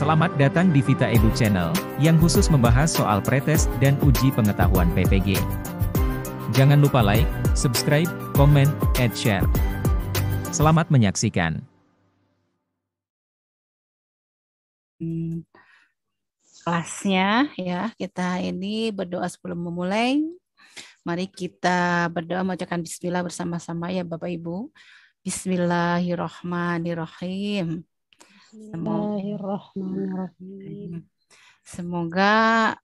Selamat datang di Vita Edu Channel, yang khusus membahas soal pretest dan uji pengetahuan PPG. Jangan lupa like, subscribe, komen, and share. Selamat menyaksikan. Kelasnya ya, kita ini berdoa sebelum memulai. Mari kita berdoa mengucapkan bismillah bersama-sama ya Bapak Ibu. Bismillahirrahmanirrahim. Semoga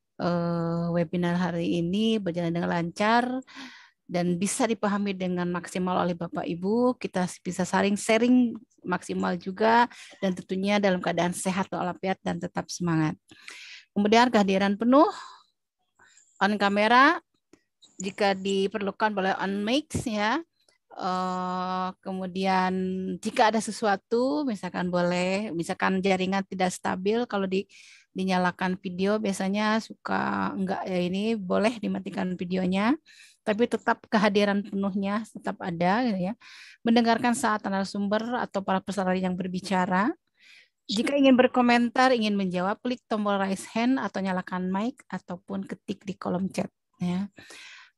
webinar hari ini berjalan dengan lancar dan bisa dipahami dengan maksimal oleh Bapak Ibu. Kita bisa sharing maksimal juga dan tentunya dalam keadaan sehat walafiat dan tetap semangat. Kemudian kehadiran penuh on kamera, jika diperlukan boleh on mic ya. Kemudian jika ada sesuatu misalkan jaringan tidak stabil, kalau dinyalakan video biasanya suka enggak ya, ini boleh dimatikan videonya, tapi tetap kehadiran penuhnya tetap ada gitu ya. Mendengarkan saat narasumber atau para peserta yang berbicara. Jika ingin berkomentar, ingin menjawab, klik tombol raise hand atau nyalakan mic ataupun ketik di kolom chat ya.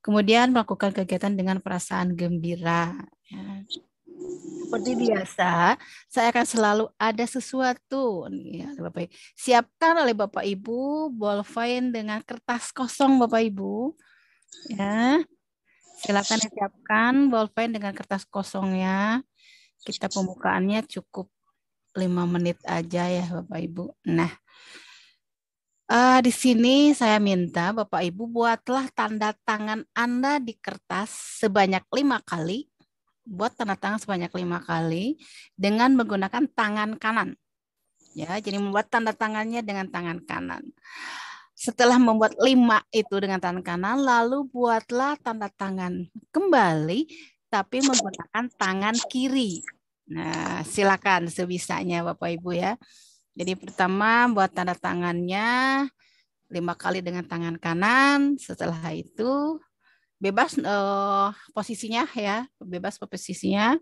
Kemudian melakukan kegiatan dengan perasaan gembira. Ya. Seperti biasa, saya akan selalu ada sesuatu. Ya, Bapak. Siapkan oleh Bapak Ibu ballpoint dengan kertas kosong Bapak Ibu. Ya, silakan disiapkan ballpoint dengan kertas kosongnya. Kita pembukaannya cukup 5 menit aja ya Bapak Ibu. Nah. Di sini saya minta Bapak Ibu buatlah tanda tangan Anda di kertas sebanyak 5 kali. Buat tanda tangan sebanyak 5 kali dengan menggunakan tangan kanan. Ya, jadi membuat tanda tangannya dengan tangan kanan. Setelah membuat 5 itu dengan tangan kanan, lalu buatlah tanda tangan kembali tapi menggunakan tangan kiri. Nah, silakan sebisanya Bapak Ibu ya. Jadi pertama buat tanda tangannya 5 kali dengan tangan kanan. Setelah itu bebas posisinya ya, bebas posisinya.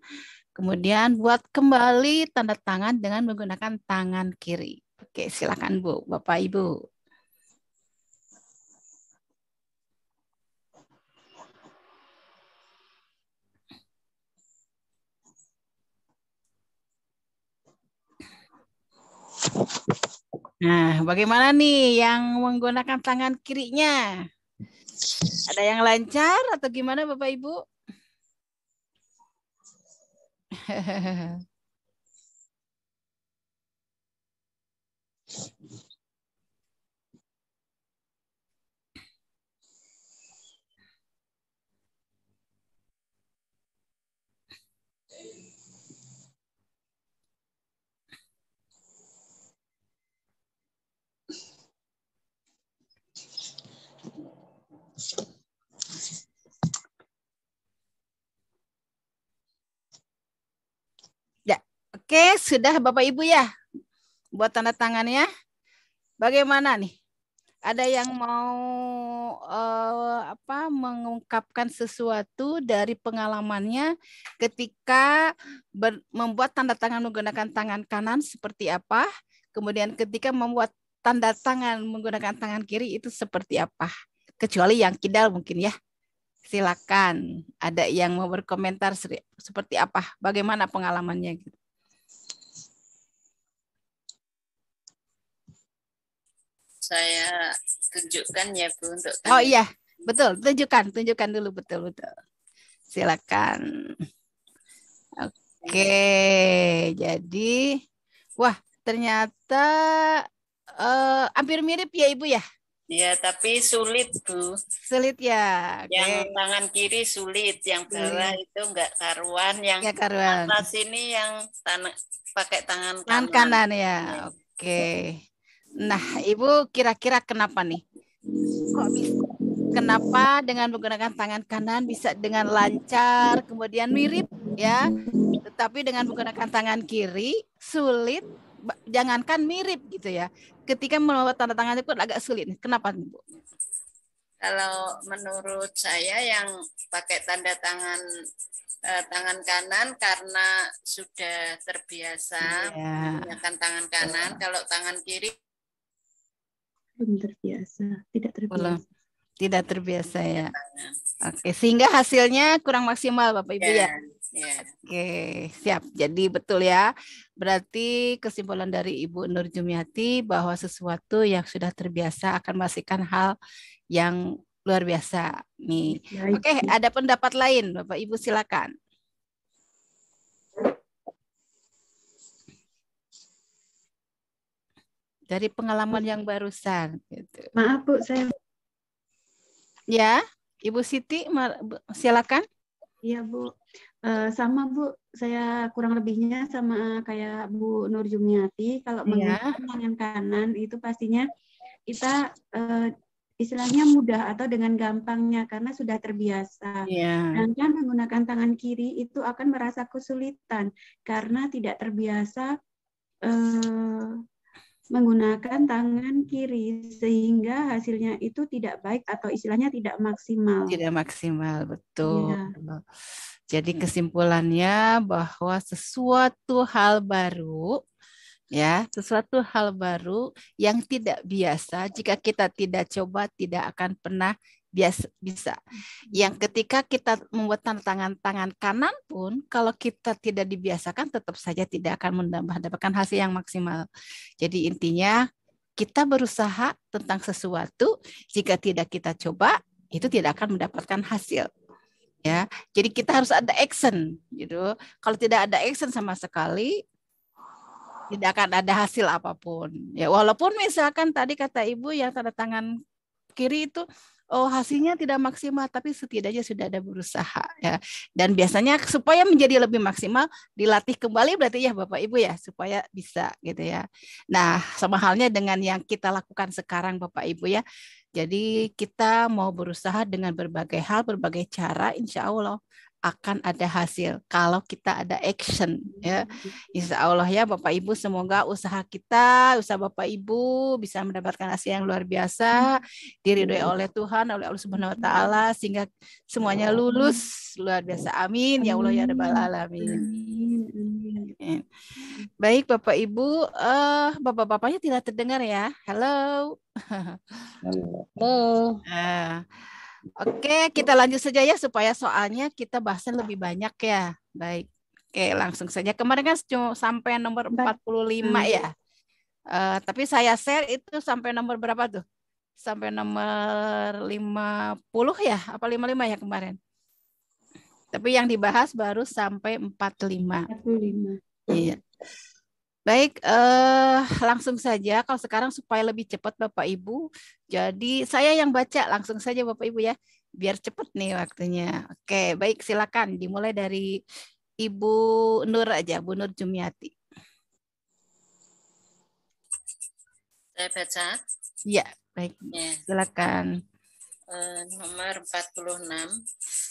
Kemudian buat kembali tanda tangan dengan menggunakan tangan kiri. Oke, silakan Bu, Bapak Ibu. Nah, bagaimana nih yang menggunakan tangan kirinya? Ada yang lancar atau gimana Bapak Ibu? Ya, oke, sudah Bapak Ibu ya. Buat tanda tangannya. Bagaimana nih? Ada yang mau mengungkapkan sesuatu dari pengalamannya ketika membuat tanda tangan menggunakan tangan kanan seperti apa? Kemudian ketika membuat tanda tangan menggunakan tangan kiri itu seperti apa? Kecuali yang kidal mungkin ya. Silakan. Ada yang mau berkomentar seperti apa? Bagaimana pengalamannya? Saya tunjukkan ya Bu untuk tanya. Oh iya, betul. Tunjukkan dulu betul. Silakan. Oke, jadi wah ternyata hampir mirip ya Ibu ya? Ya, tapi sulit Bu. Sulit ya. Yang tangan kiri sulit, yang bawah itu enggak karuan, yang atas ini yang pakai tangan kanan. Kanan ya. Oke. Nah, Ibu kira-kira kenapa nih? Kok bisa? Kenapa dengan menggunakan tangan kanan bisa dengan lancar, kemudian mirip ya, tetapi dengan menggunakan tangan kiri sulit, jangankan mirip gitu ya. Ketika membuat tanda tangan itu agak sulit. Kenapa Bu? Kalau menurut saya yang pakai tanda tangan tangan kanan karena sudah terbiasa menggunakan tangan kanan. Kalau tangan kiri belum terbiasa, tidak terbiasa. Tidak terbiasa ya. Oke, sehingga hasilnya kurang maksimal Bapak Ibu ya. Oke, siap. Jadi betul ya. Berarti kesimpulan dari Ibu Nur Jumiati bahwa sesuatu yang sudah terbiasa akan menghasilkan hal yang luar biasa nih. Oke, ada pendapat lain Bapak Ibu silakan. Dari pengalaman yang barusan gitu. Maaf Bu, saya ya, Ibu Siti silakan. Iya Bu, sama Bu, saya kurang lebihnya sama kayak Bu Nur Jumiati. Kalau menggunakan tangan kanan itu pastinya kita istilahnya mudah atau dengan gampangnya karena sudah terbiasa. Sedangkan menggunakan tangan kiri itu akan merasa kesulitan karena tidak terbiasa menggunakan tangan kiri sehingga hasilnya itu tidak baik atau istilahnya tidak maksimal. Tidak maksimal, betul. Ya. Jadi kesimpulannya bahwa sesuatu hal baru yang tidak biasa jika kita tidak coba tidak akan pernah bisa. Yang ketika kita membuat tangan kanan pun kalau kita tidak dibiasakan tetap saja tidak akan mendapatkan hasil yang maksimal. Jadi intinya kita berusaha tentang sesuatu, jika tidak kita coba itu tidak akan mendapatkan hasil. Ya, jadi kita harus ada action gitu. Kalau tidak ada action sama sekali tidak akan ada hasil apapun. Ya, walaupun misalkan tadi kata Ibu yang tanda tangan kiri itu hasilnya tidak maksimal, tapi setidaknya sudah ada berusaha ya. Dan biasanya supaya menjadi lebih maksimal dilatih kembali berarti ya Bapak Ibu ya supaya bisa gitu ya. Nah, sama halnya dengan yang kita lakukan sekarang Bapak Ibu ya. Jadi kita mau berusaha dengan berbagai hal, berbagai cara, insya Allah akan ada hasil kalau kita ada action ya. Insya Allah ya Bapak Ibu, semoga usaha Bapak Ibu bisa mendapatkan hasil yang luar biasa, diridhoi oleh Tuhan, oleh Allah Subhanahu wa taala sehingga semuanya lulus luar biasa. Amin ya Allah ya rabbal alamin. Baik Bapak Ibu, Bapak-bapaknya tidak terdengar ya. Halo. Halo. Oke, kita lanjut saja ya supaya soalnya kita bahasnya lebih banyak ya. Baik. Oke, langsung saja. Kemarin kan cuma sampai nomor 45 ya. Tapi saya share itu sampai nomor berapa tuh? Sampai nomor 50 ya? Apa 55 ya kemarin? Tapi yang dibahas baru sampai 45. 45. Iya. Baik, langsung saja. Kalau sekarang supaya lebih cepat Bapak Ibu, jadi saya yang baca langsung saja Bapak Ibu ya, biar cepat nih waktunya. Oke, baik silakan dimulai dari Ibu Nur aja, Bu Nur Jumiati. Saya baca? Iya, baik. Silakan. Nomor 46.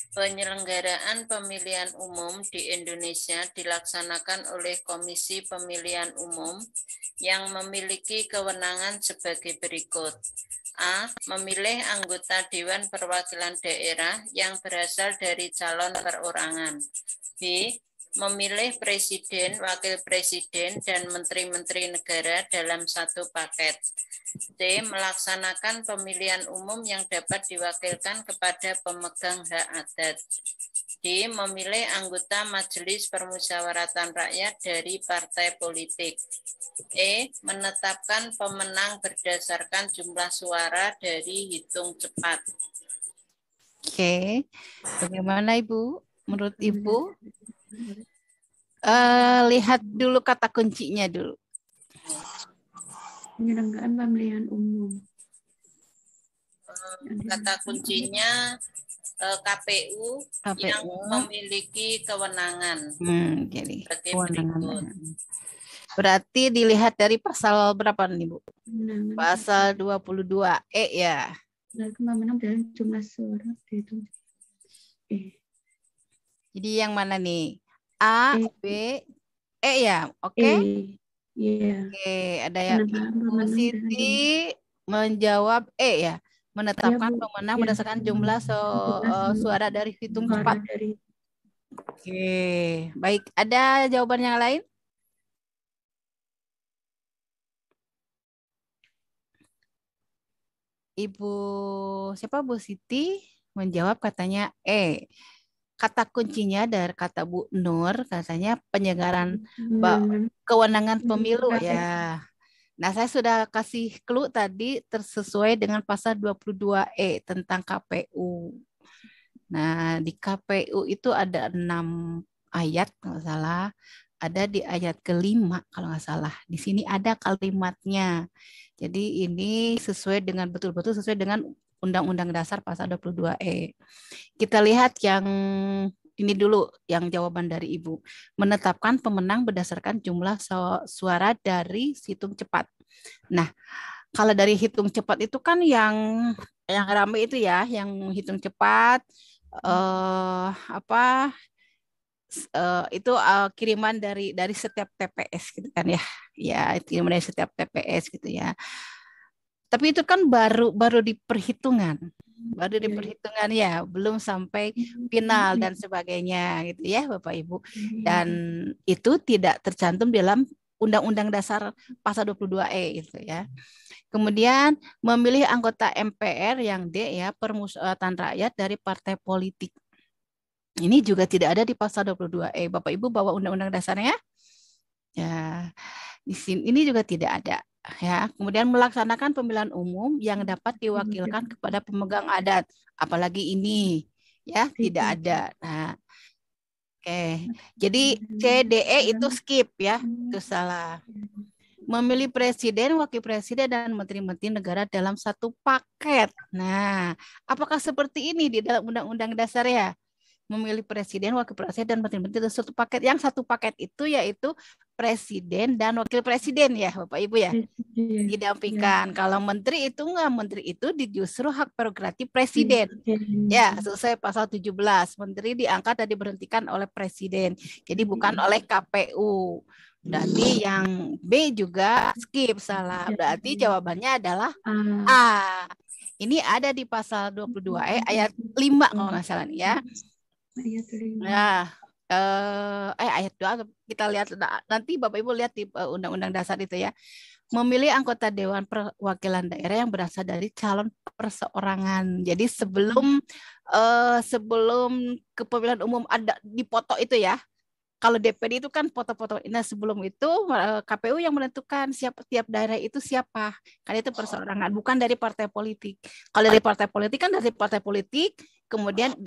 Penyelenggaraan pemilihan umum di Indonesia dilaksanakan oleh Komisi Pemilihan Umum yang memiliki kewenangan sebagai berikut. A. Memilih anggota Dewan Perwakilan Daerah yang berasal dari calon perorangan. B. Memilih presiden, wakil presiden, dan menteri-menteri negara dalam satu paket. C. Melaksanakan pemilihan umum yang dapat diwakilkan kepada pemegang hak adat. D. Memilih anggota Majelis Permusyawaratan Rakyat dari partai politik. E. Menetapkan pemenang berdasarkan jumlah suara dari hitung cepat. Oke, bagaimana Ibu? Menurut Ibu? Lihat dulu kata kuncinya dulu. Penyelenggaraan pemilihan umum. Kata kuncinya KPU yang memiliki kewenangan. Jadi kewenangan. Berarti dilihat dari pasal berapa nih Bu? Pasal 22E ya. Menang dalam jumlah suara itu. Jadi yang mana nih? A, B, E ya, oke? Iya. Oke, ada yang Ibu Siti menjawab E ya, menetapkan pemenang berdasarkan jumlah suara dari hitung cepat. Oke, baik. Ada jawaban yang lain? Ibu siapa Bu Siti menjawab katanya kata kuncinya dari kata Bu Nur katanya penyelenggaraan kewenangan pemilu ya. Nah, saya sudah kasih clue tadi tersesuai dengan pasal 22E tentang KPU. Nah, di KPU itu ada 6 ayat kalau nggak salah. Ada di ayat kelima kalau nggak salah. Di sini ada kalimatnya. Jadi ini sesuai dengan betul-betul sesuai dengan Undang-Undang Dasar pasal 22E. Kita lihat yang ini dulu yang jawaban dari Ibu. Menetapkan pemenang berdasarkan jumlah suara dari hitung cepat. Nah, kalau dari hitung cepat itu kan yang ramai itu ya, yang hitung cepat itu kiriman dari setiap TPS gitu kan ya. Ya, kiriman dari setiap TPS gitu ya. Tapi itu kan baru di perhitungan. Baru di perhitungan ya, belum sampai final dan sebagainya gitu ya, Bapak Ibu. Dan itu tidak tercantum dalam Undang-Undang Dasar pasal 22E gitu ya. Kemudian memilih anggota MPR yang D ya, permusyawaratan rakyat dari partai politik. Ini juga tidak ada di pasal 22E. Bapak Ibu bawa undang-undang dasarnya? Ya, di sini ini juga tidak ada ya. Kemudian melaksanakan pemilihan umum yang dapat diwakilkan kepada pemegang adat, apalagi ini ya tidak ada. Nah, oke. Jadi CDE itu skip ya, itu salah. Memilih presiden, wakil presiden, dan menteri-menteri negara dalam satu paket. Nah, apakah seperti ini di dalam undang-undang dasar ya? Memilih presiden, wakil presiden, dan menteri-menteri dalam satu paket. Yang satu paket itu yaitu presiden dan wakil presiden ya, Bapak Ibu ya. Didampingkan. Kalau menteri itu enggak, menteri itu justru hak prerogatif presiden. Ya, sesuai pasal 17. Menteri diangkat dan diberhentikan oleh presiden. Jadi bukan oleh KPU. Berarti yang B juga skip, salah. Berarti jawabannya adalah A. Ini ada di pasal 22E ayat 5 kalau nggak salah nih ya. Nah, ayat 2 kita lihat nanti Bapak Ibu lihat di Undang-Undang Dasar itu ya. Memilih anggota Dewan Perwakilan Daerah yang berasal dari calon perseorangan. Jadi sebelum kepemilihan umum ada dipoto itu ya. Kalau DPD itu kan foto-foto. Nah, sebelum itu KPU yang menentukan siapa tiap daerah itu siapa. Karena itu perseorangan, bukan dari partai politik. Kalau dari partai politik kan dari partai politik, kemudian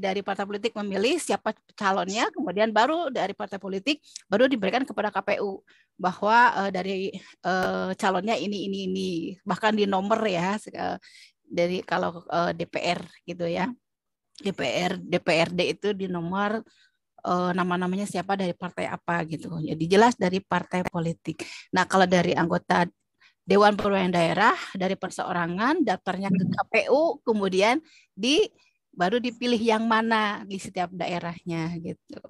dari partai politik memilih siapa calonnya, kemudian baru dari partai politik baru diberikan kepada KPU bahwa dari calonnya ini. Bahkan di nomor ya dari kalau DPR gitu ya. DPRD itu di nomor nama-namanya siapa dari partai apa gitu. Jadi jelas dari partai politik. Nah, kalau dari anggota Dewan Perwakilan Daerah dari perseorangan daftarnya ke KPU, kemudian baru dipilih yang mana di setiap daerahnya gitu.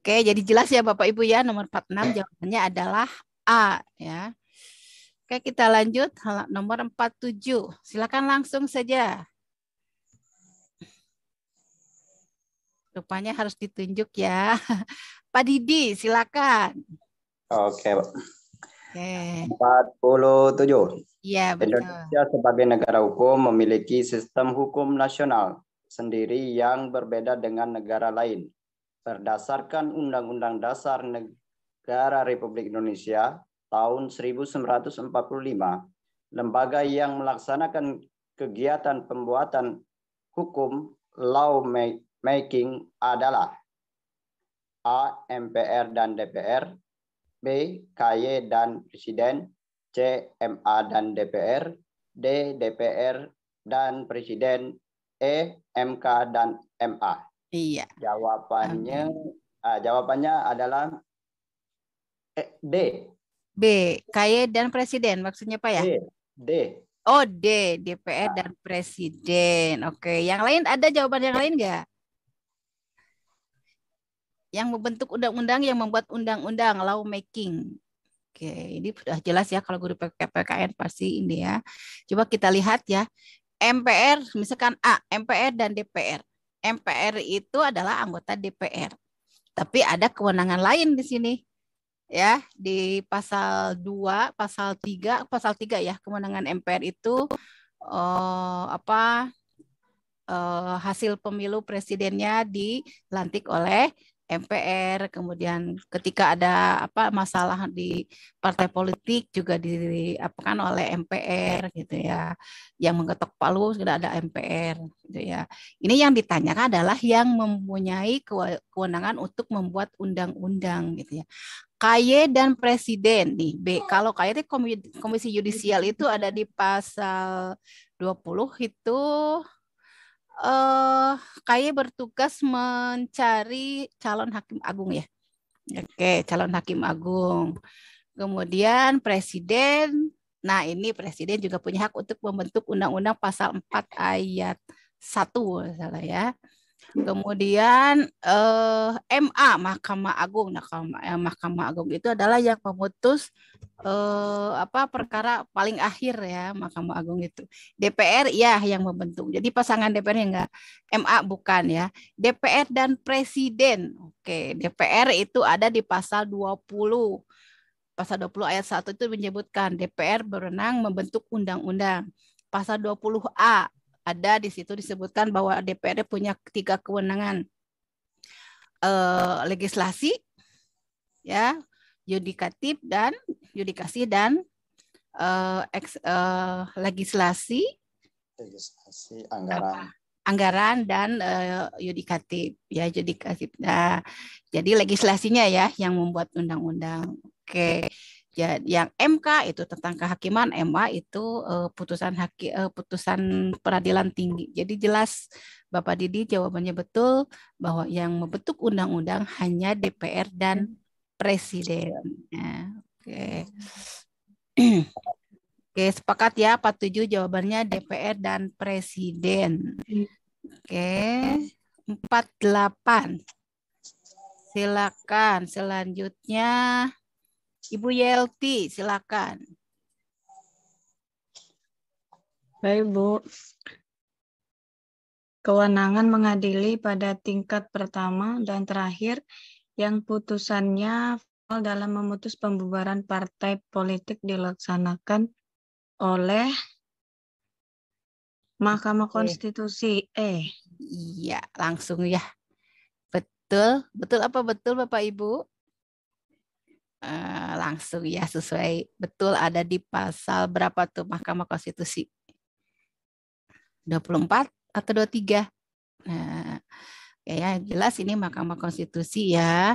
Oke, jadi jelas ya Bapak Ibu ya, nomor 46 jawabannya adalah A ya. Oke, kita lanjut nomor 47. Silakan langsung saja. Rupanya harus ditunjuk ya. Pak Didi, silakan. Oke, Pak. Oke. 47. Iya, betul. Indonesia sebagai negara hukum memiliki sistem hukum nasional sendiri yang berbeda dengan negara lain. Berdasarkan Undang-Undang Dasar Negara Republik Indonesia tahun 1945, lembaga yang melaksanakan kegiatan pembuatan hukum law making adalah A. MPR dan DPR, B. KY dan Presiden, C. MA dan DPR, D. DPR dan Presiden, E. MK dan MA. Iya. Jawabannya adalah D. B. KY dan Presiden maksudnya Pak ya? D. Oh D. DPR dan Presiden. Oke. Yang lain ada jawaban yang lain nggak? Yang membentuk undang-undang, yang membuat undang-undang, law making. Oke, ini sudah jelas ya kalau guru PKN pasti ini ya. Coba kita lihat ya. MPR, misalkan A, MPR dan DPR. MPR itu adalah anggota DPR. Tapi ada kewenangan lain di sini. Ya, di pasal 2, pasal 3 ya, kewenangan MPR itu hasil pemilu presidennya dilantik oleh MPR, kemudian ketika ada masalah di partai politik juga diapakan oleh MPR gitu ya. Yang mengetok palu sudah ada MPR gitu ya. Ini yang ditanyakan adalah yang mempunyai kewenangan untuk membuat undang-undang gitu ya. KY dan presiden nih B. Kalau KY itu komisi yudisial itu ada di pasal 20 itu KY bertugas mencari calon hakim agung ya. Oke, calon hakim agung. Kemudian presiden, nah ini presiden juga punya hak untuk membentuk undang-undang pasal 4 ayat 1 salah ya. Kemudian MA Mahkamah Agung. Nah, Mahkamah Agung itu adalah yang memutus perkara paling akhir ya, Mahkamah Agung itu. DPR ya yang membentuk. Jadi pasangan DPR enggak, MA bukan ya. DPR dan presiden. Oke, DPR itu ada di pasal 20. Pasal 20 ayat 1 itu menyebutkan DPR berwenang membentuk undang-undang. Pasal 20A ada di situ disebutkan bahwa DPR punya 3 kewenangan. Legislasi, ya, yudikatif dan yudikasi dan legislasi, anggaran dan yudikatif, ya yudikatif. Nah, jadi legislasinya ya yang membuat undang-undang. Oke. Jadi yang MK itu tentang kehakiman, MA itu putusan peradilan tinggi. Jadi jelas Bapak Didi jawabannya betul bahwa yang membentuk undang-undang hanya DPR dan presiden. Ya, oke. Oke, sepakat ya 47 jawabannya DPR dan presiden. Oke. 48. Silakan selanjutnya Ibu Yelti, silakan. Baik, Bu. Kewenangan mengadili pada tingkat pertama dan terakhir yang putusannya dalam memutus pembubaran partai politik dilaksanakan oleh Mahkamah Konstitusi. Iya, langsung ya. Betul. Betul apa betul Bapak Ibu? Langsung ya, sesuai betul ada di pasal berapa tuh Mahkamah Konstitusi? 24 atau 23? Nah, ya jelas ini Mahkamah Konstitusi ya.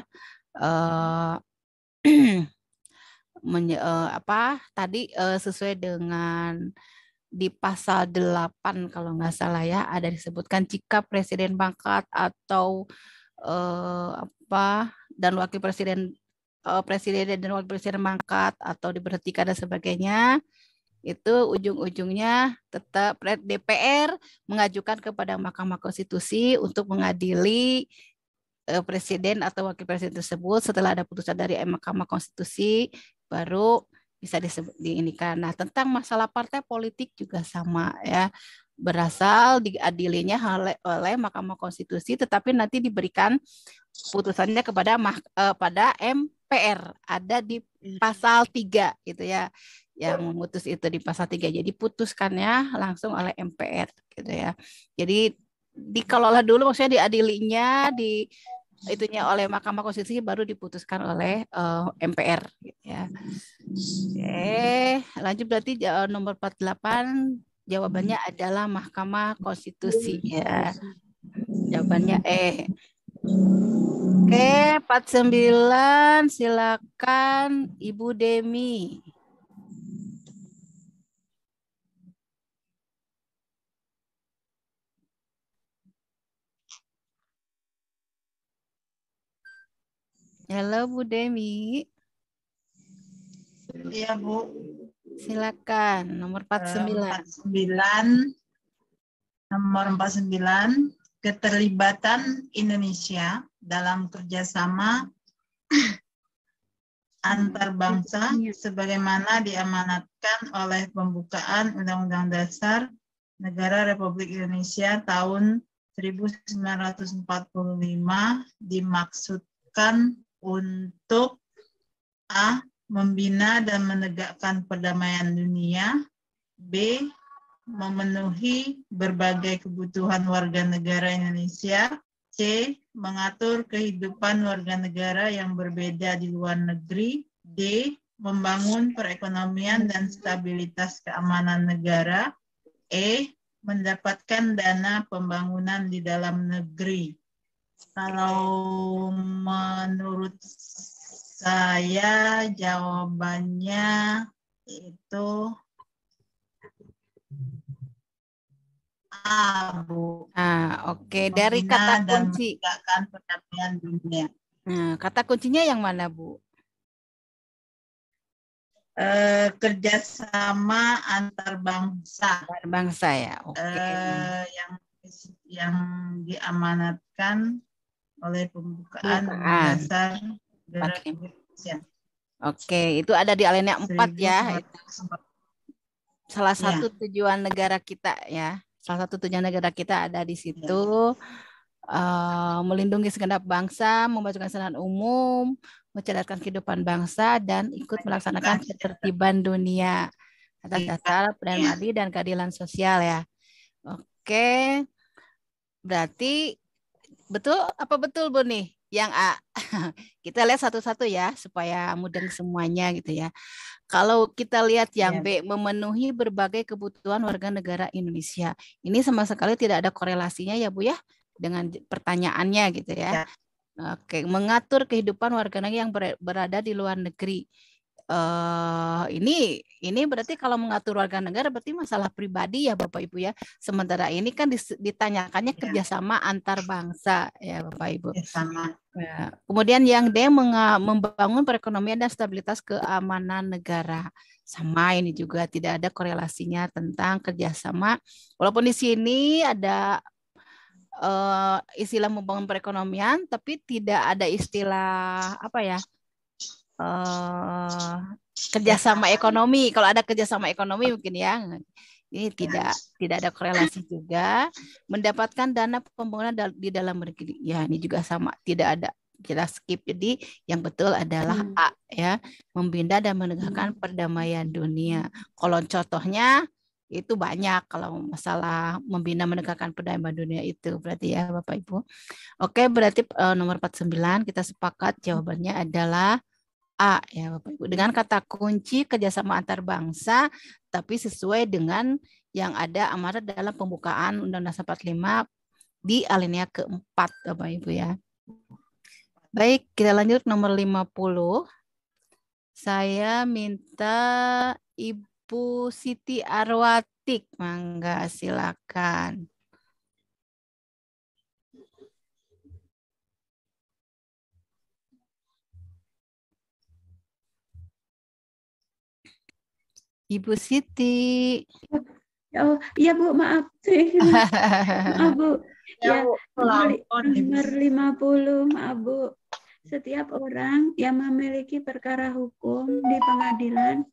Tadi sesuai dengan di pasal 8 kalau nggak salah ya, ada disebutkan jika presiden mangkat atau dan wakil presiden dan wakil presiden mangkat atau diberhentikan dan sebagainya, itu ujung-ujungnya tetap DPR mengajukan kepada Mahkamah Konstitusi untuk mengadili presiden atau wakil presiden tersebut. Setelah ada putusan dari Mahkamah Konstitusi baru bisa diinikan. Nah, tentang masalah partai politik juga sama ya, berasal diadilinya oleh Mahkamah Konstitusi, tetapi nanti diberikan putusannya pada MPR, ada di pasal 3 gitu ya, yang memutus itu di pasal 3. Jadi putuskannya langsung oleh MPR gitu ya. Jadi dikelola dulu, maksudnya diadilinya itunya oleh Mahkamah Konstitusi baru diputuskan oleh MPR gitu ya. Oke, lanjut berarti nomor 48 jawabannya adalah Mahkamah Konstitusi ya. Jawabannya Oke, 49 silakan Ibu Demi. Halo Bu Demi. Iya Bu. Silakan nomor 49. Nomor 49, keterlibatan Indonesia dalam kerjasama antar bangsa sebagaimana diamanatkan oleh pembukaan Undang-Undang Dasar Negara Republik Indonesia tahun 1945 dimaksudkan dilakukan untuk A. Membina dan menegakkan perdamaian dunia. B. Memenuhi berbagai kebutuhan warga negara Indonesia. C. Mengatur kehidupan warga negara yang berbeda di luar negeri. D. Membangun perekonomian dan stabilitas keamanan negara. E. Mendapatkan dana pembangunan di dalam negeri. Kalau menurut saya jawabannya itu A, Bu. Oke. Dari kata kunci. Menegakkan perdamaian dunia. Kata kuncinya yang mana, Bu? Kerjasama antar bangsa. Antar bangsa ya. Oke. Yang diamanatkan oleh pembukaan dasar negara Indonesia. Oke, itu ada di alinea 4 ya. Salah satu tujuan negara kita ya. Salah satu tujuan negara kita ada di situ. Melindungi segenap bangsa, memajukan keselamatan umum, mencerdaskan kehidupan bangsa, dan ikut melaksanakan ketertiban dunia atas dasar perdamaian adil dan keadilan sosial ya. Oke, berarti betul apa betul Bu nih? Yang A. Kita lihat satu-satu ya supaya mudah semuanya gitu ya. Kalau kita lihat yang B, memenuhi berbagai kebutuhan warga negara Indonesia. Ini sama sekali tidak ada korelasinya ya Bu ya dengan pertanyaannya gitu ya. Oke, mengatur kehidupan warga negara yang berada di luar negeri. Ini berarti kalau mengatur warga negara berarti masalah pribadi ya Bapak Ibu ya. Sementara ini kan ditanyakannya kerjasama antar bangsa ya Bapak Ibu. Ya. Kemudian yang D, membangun perekonomian dan stabilitas keamanan negara. Sama, ini juga tidak ada korelasinya tentang kerjasama. Walaupun di sini ada istilah membangun perekonomian, tapi tidak ada istilah apa ya? Kerjasama ekonomi. Kalau ada kerjasama ekonomi mungkin ya. Ini tidak ada korelasi juga. Mendapatkan dana pembangunan di dalam negeri. Ya, ini juga sama, tidak ada. Kita skip. Jadi yang betul adalah A ya, membina dan menegakkan perdamaian dunia. Kalau contohnya itu banyak kalau masalah membina menegakkan perdamaian dunia itu berarti ya Bapak Ibu. Oke, berarti nomor 49 kita sepakat jawabannya adalah A ya Bapak Ibu. Dengan kata kunci kerjasama antar bangsa, tapi sesuai dengan yang ada amanat dalam pembukaan Undang-Undang 45 di alinea keempat Bapak Ibu ya. Baik, kita lanjut nomor 50. Saya minta Ibu Siti Arwatik, mangga silakan. Ibu Siti. Oh, iya Bu, maaf. Maaf Bu. Ya, nomor 50, maaf Bu. Setiap orang yang memiliki perkara hukum di pengadilan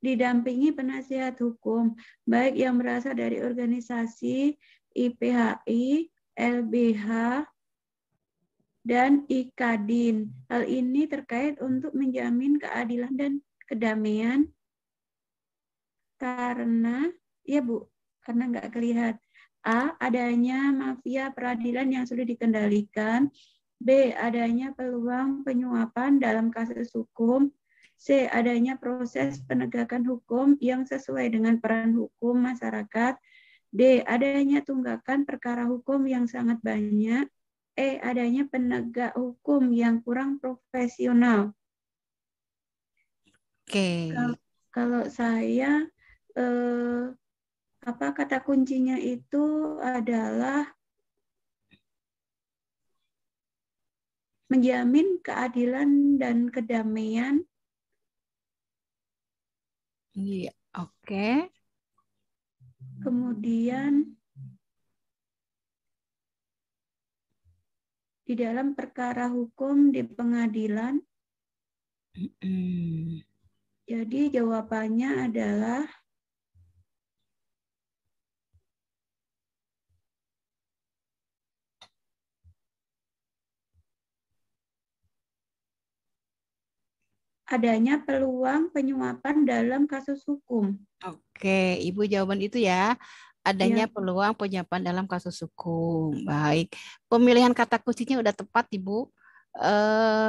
didampingi penasihat hukum, baik yang berasal dari organisasi, IPHI, LBH, dan IKADIN. Hal ini terkait untuk menjamin keadilan dan kedamaian karena, ya Bu, karena nggak kelihatan. A, adanya mafia peradilan yang sulit dikendalikan. B, adanya peluang penyuapan dalam kasus hukum. C, adanya proses penegakan hukum yang sesuai dengan peran hukum masyarakat. D, adanya tunggakan perkara hukum yang sangat banyak. E, adanya penegak hukum yang kurang profesional. Oke. Kalau saya kata kuncinya itu adalah menjamin keadilan dan kedamaian. Iya, oke. Kemudian di dalam perkara hukum di pengadilan. Jadi jawabannya adalah adanya peluang penyuapan dalam kasus hukum. Oke, Ibu jawaban itu ya. Adanya peluang penyuapan dalam kasus hukum. Baik. Pemilihan kata kuncinya udah tepat, Ibu.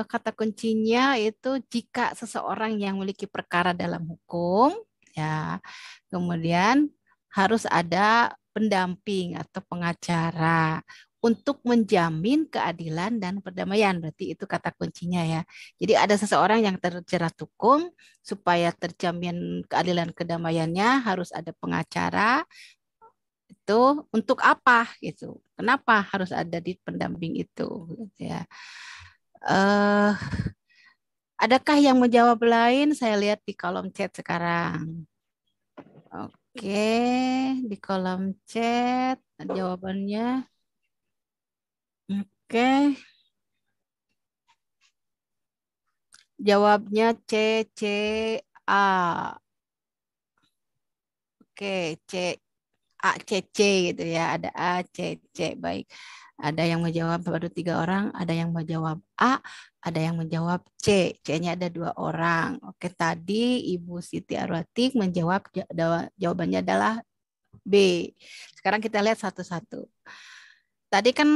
Kata kuncinya itu jika seseorang yang memiliki perkara dalam hukum, ya. Kemudian harus ada pendamping atau pengacara untuk menjamin keadilan dan perdamaian. Berarti itu kata kuncinya ya. Jadi ada seseorang yang terjerat hukum, supaya terjamin keadilan kedamaiannya harus ada pengacara. Itu untuk apa gitu? Kenapa harus ada di pendamping itu gitu ya? Adakah yang menjawab lain? Saya lihat di kolom chat sekarang. Oke, di kolom chat jawabannya. Oke. Jawabnya C, C, A. Oke, C, A, C, C gitu ya. Ada A, C, C. Baik. Ada yang menjawab baru 3 orang, ada yang menjawab A, ada yang menjawab C. C-nya ada 2 orang. Oke, tadi Ibu Siti Arwati menjawab jawabannya adalah B. Sekarang kita lihat satu-satu. Tadi kan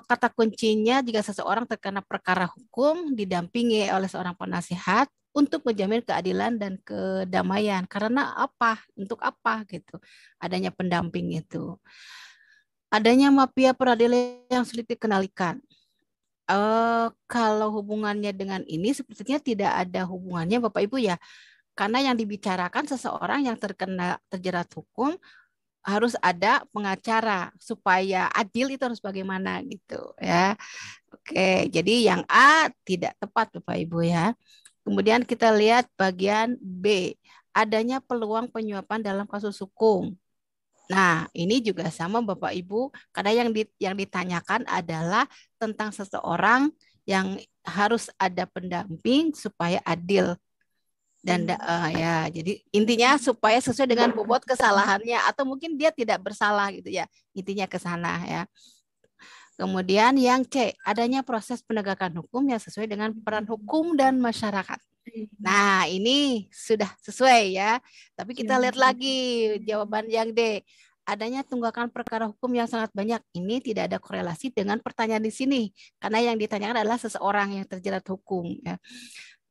kata kuncinya jika seseorang terkena perkara hukum didampingi oleh seorang penasihat untuk menjamin keadilan dan kedamaian. Karena apa? Untuk apa gitu? Adanya pendamping itu. Adanya mafia peradilan yang sulit dikendalikan. Kalau hubungannya dengan ini sepertinya tidak ada hubungannya Bapak Ibu ya. Karena yang dibicarakan seseorang yang terjerat hukum harus ada pengacara supaya adil itu harus bagaimana gitu ya. Oke, jadi yang A tidak tepat Bapak Ibu ya. Kemudian kita lihat bagian B, adanya peluang penyuapan dalam kasus hukum. Nah, ini juga sama Bapak Ibu, karena yang ditanyakan adalah tentang seseorang yang harus ada pendamping supaya adil. Dan ya, jadi intinya supaya sesuai dengan bobot kesalahannya atau mungkin dia tidak bersalah gitu ya. Intinya ke sana ya. Kemudian yang C, adanya proses penegakan hukum yang sesuai dengan peran hukum dan masyarakat. Nah, ini sudah sesuai ya. Tapi kita lihat lagi jawaban yang D. Adanya tunggakan perkara hukum yang sangat banyak. Ini tidak ada korelasi dengan pertanyaan di sini. Karena yang ditanyakan adalah seseorang yang terjerat hukum ya.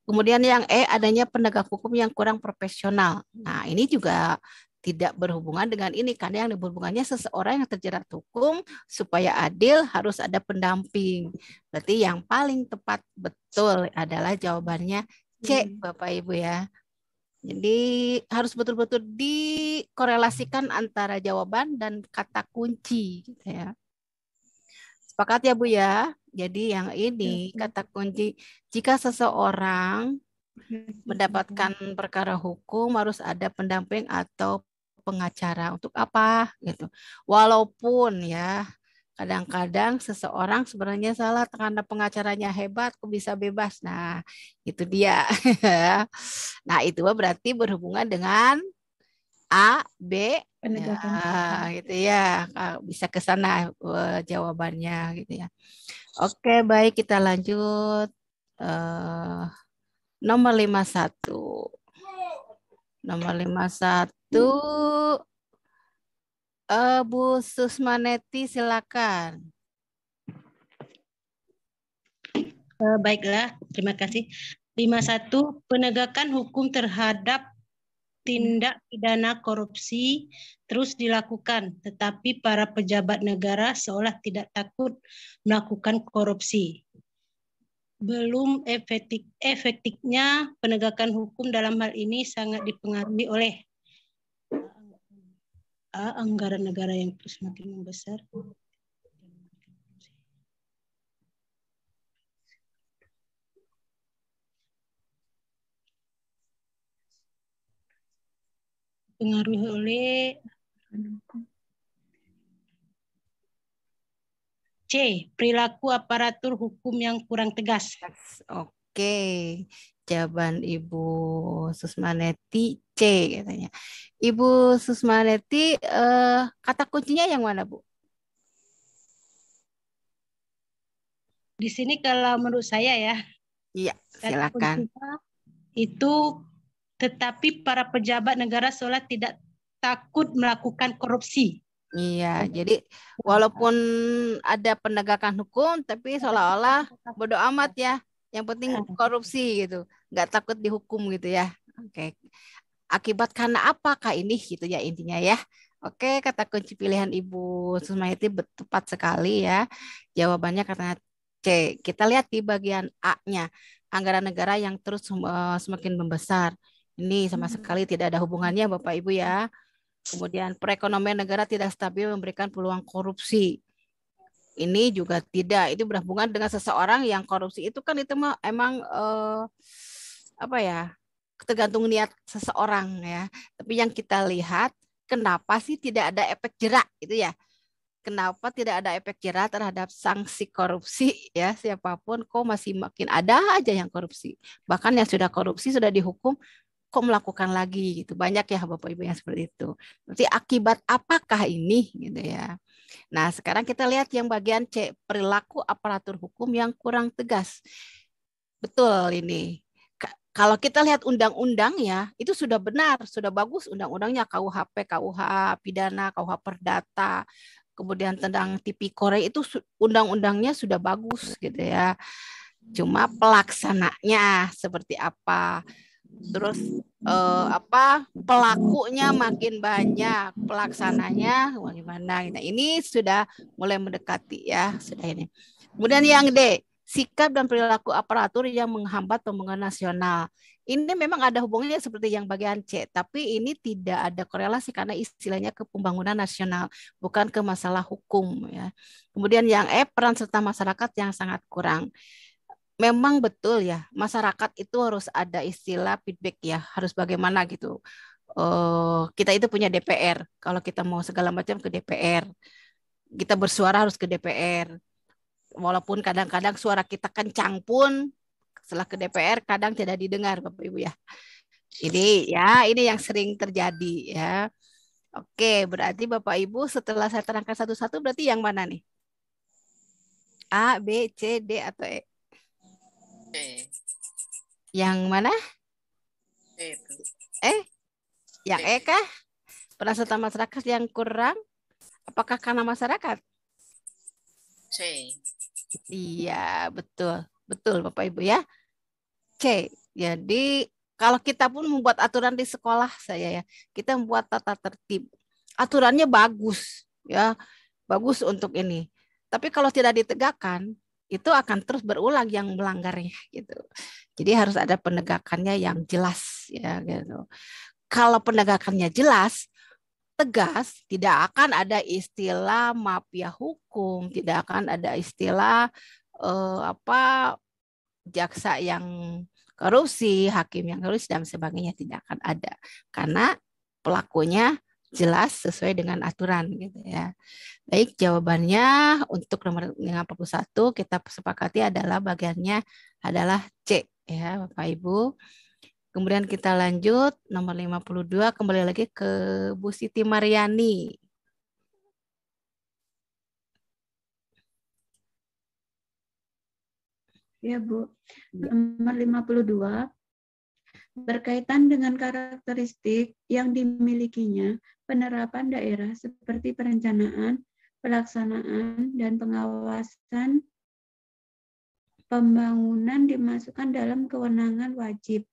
Kemudian yang E, adanya penegak hukum yang kurang profesional. Nah, ini juga tidak berhubungan dengan ini, karena yang berhubungannya seseorang yang terjerat hukum supaya adil harus ada pendamping. Berarti yang paling tepat betul adalah jawabannya C, Bapak Ibu ya. Jadi harus betul-betul dikorelasikan antara jawaban dan kata kunci gitu ya. Sepakat ya Bu ya? Jadi yang ini kata kunci, jika seseorang mendapatkan perkara hukum harus ada pendamping atau pengacara. Untuk apa gitu. Walaupun ya kadang-kadang seseorang sebenarnya salah karena pengacaranya hebat kok bisa bebas. Nah, itu dia. Nah, itu berarti berhubungan dengan A, B, ya, gitu ya, bisa ke sana jawabannya gitu ya. Oke, baik kita lanjut. Nomor 51. Nomor 51. Bu Susmaneti silakan. Baiklah, terima kasih. 51. Penegakan hukum terhadap tindak pidana korupsi terus dilakukan, tetapi para pejabat negara seolah tidak takut melakukan korupsi. Belum efektifnya penegakan hukum dalam hal ini sangat dipengaruhi oleh anggaran negara yang terus makin membesar. Dipengaruhi oleh C, perilaku aparatur hukum yang kurang tegas. Oke, jawaban Ibu Susmaneti C katanya. Ibu Susmaneti, kata kuncinya yang mana Bu? Di sini kalau menurut saya ya. Iya, silakan. itu tetapi para pejabat negara seolah tidak takut melakukan korupsi. Iya, jadi walaupun ada penegakan hukum, tapi seolah-olah bodo amat ya. Yang penting korupsi gitu, nggak takut dihukum gitu ya. Oke, akibat karena apakah ini gitu ya intinya ya. Oke, kata kunci pilihan Ibu Susmayati tepat sekali ya. Jawabannya karena C. Kita lihat di bagian A-nya, anggaran negara yang terus semakin membesar. Ini sama sekali tidak ada hubungannya Bapak Ibu ya. Kemudian perekonomian negara tidak stabil memberikan peluang korupsi. Ini juga tidak. Itu berhubungan dengan seseorang yang korupsi itu kan itu emang apa ya? Tergantung niat seseorang ya. Tapi yang kita lihat kenapa sih tidak ada efek jerak itu ya? Kenapa tidak ada efek jerak terhadap sanksi korupsi ya siapapun kok masih makin ada aja yang korupsi. Bahkan yang sudah korupsi sudah dihukum kok melakukan lagi gitu. Banyak ya Bapak Ibu yang seperti itu. Berarti akibat apakah ini gitu ya. Nah, sekarang kita lihat yang bagian C, perilaku aparatur hukum yang kurang tegas. Betul ini. Kalau kita lihat undang-undang ya, itu sudah benar, sudah bagus undang-undangnya KUHP, KUH pidana, KUH perdata, kemudian tentang tipikor itu undang-undangnya sudah bagus gitu ya. Cuma pelaksananya seperti apa? Terus pelakunya makin banyak, pelaksananya bagaimana? Nah, ini sudah mulai mendekati ya, sudah ini. Kemudian yang D, sikap dan perilaku aparatur yang menghambat pembangunan nasional. Ini memang ada hubungannya seperti yang bagian C, tapi ini tidak ada korelasi karena istilahnya ke pembangunan nasional, bukan ke masalah hukum ya. Kemudian yang E, peran serta masyarakat yang sangat kurang. Memang betul ya, masyarakat itu harus ada istilah feedback ya, harus bagaimana gitu. Kita itu punya DPR, kalau kita mau segala macam ke DPR, kita bersuara harus ke DPR. Walaupun kadang-kadang suara kita kencang pun, setelah ke DPR kadang tidak didengar Bapak Ibu ya. Ini yang sering terjadi ya. Oke, berarti Bapak Ibu setelah saya terangkan satu-satu berarti yang mana nih? A, B, C, D atau E? Yang mana? Yang E kah? Peran serta masyarakat yang kurang? Apakah karena masyarakat? C. Iya, betul. Betul Bapak Ibu ya. C. Jadi kalau kita pun membuat aturan di sekolah saya ya, kita membuat tata tertib. Aturannya bagus ya. Bagus untuk ini. Tapi kalau tidak ditegakkan, itu akan terus berulang yang melanggarnya gitu. Jadi harus ada penegakannya yang jelas ya gitu. Kalau penegakannya jelas, tegas, tidak akan ada istilah mafia hukum, tidak akan ada istilah jaksa yang korupsi, hakim yang korupsi dan sebagainya, tidak akan ada karena pelakunya jelas sesuai dengan aturan gitu ya. Baik, jawabannya untuk nomor 51 kita sepakati adalah bagiannya adalah C ya Bapak Ibu. Kemudian kita lanjut nomor 52 kembali lagi ke Bu Siti Mariani. Ya Bu, nomor 52. Berkaitan dengan karakteristik yang dimilikinya, penerapan daerah seperti perencanaan, pelaksanaan, dan pengawasan pembangunan dimasukkan dalam kewenangan wajib.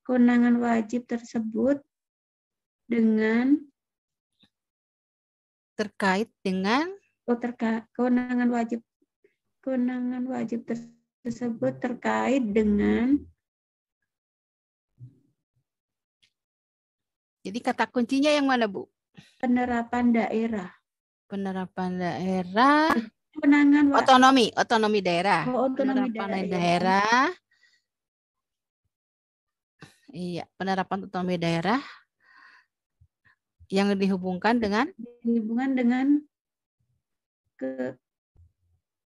Kewenangan wajib tersebut terkait dengan kewenangan wajib tersebut terkait dengan. Jadi kata kuncinya yang mana, Bu? Penerapan daerah. Penerapan daerah. Otonomi daerah. Penerapan daerah. Iya, penerapan otonomi daerah yang dihubungkan dengan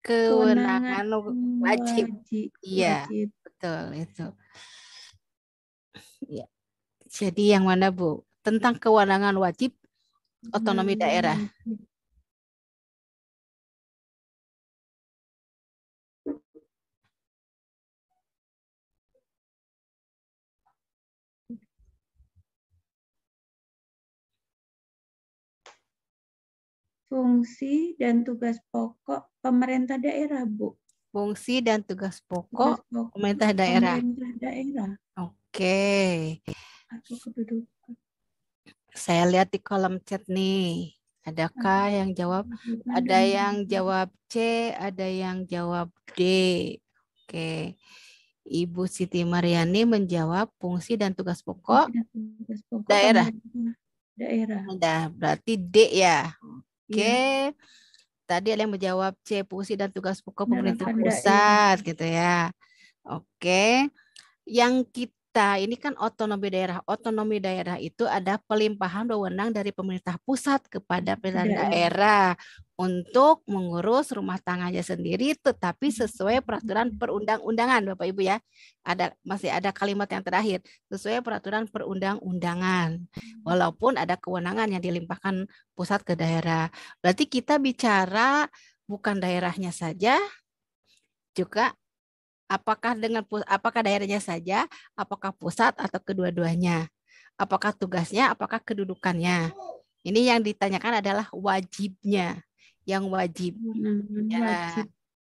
kewenangan wajib. Iya, betul itu. Iya. Jadi yang mana Bu? Tentang kewenangan wajib otonomi daerah. Fungsi dan tugas pokok pemerintah daerah, Bu. Fungsi dan tugas pokok pemerintah daerah. Pemerintah daerah. Oke. Atau kedudukan. Saya lihat di kolom chat nih. Adakah yang jawab? Ada yang jawab C, ada yang jawab D. Oke. Ibu Siti Mariani menjawab fungsi dan tugas pokok daerah. Nah, berarti D ya. Oke. Tadi ada yang menjawab C, fungsi dan tugas pokok pemerintah pusat gitu ya. Oke. Yang kita ini kan otonomi daerah. Otonomi daerah itu ada pelimpahan wewenang dari pemerintah pusat kepada pemerintah daerah untuk mengurus rumah tangganya sendiri, tetapi sesuai peraturan perundang-undangan, Bapak Ibu ya. Masih ada kalimat yang terakhir, sesuai peraturan perundang-undangan. Walaupun ada kewenangan yang dilimpahkan pusat ke daerah. Berarti kita bicara bukan daerahnya saja, juga apakah daerahnya saja, apakah pusat atau kedua-duanya, apakah tugasnya, apakah kedudukannya. Ini yang ditanyakan adalah wajibnya. Yang wajib. Ya,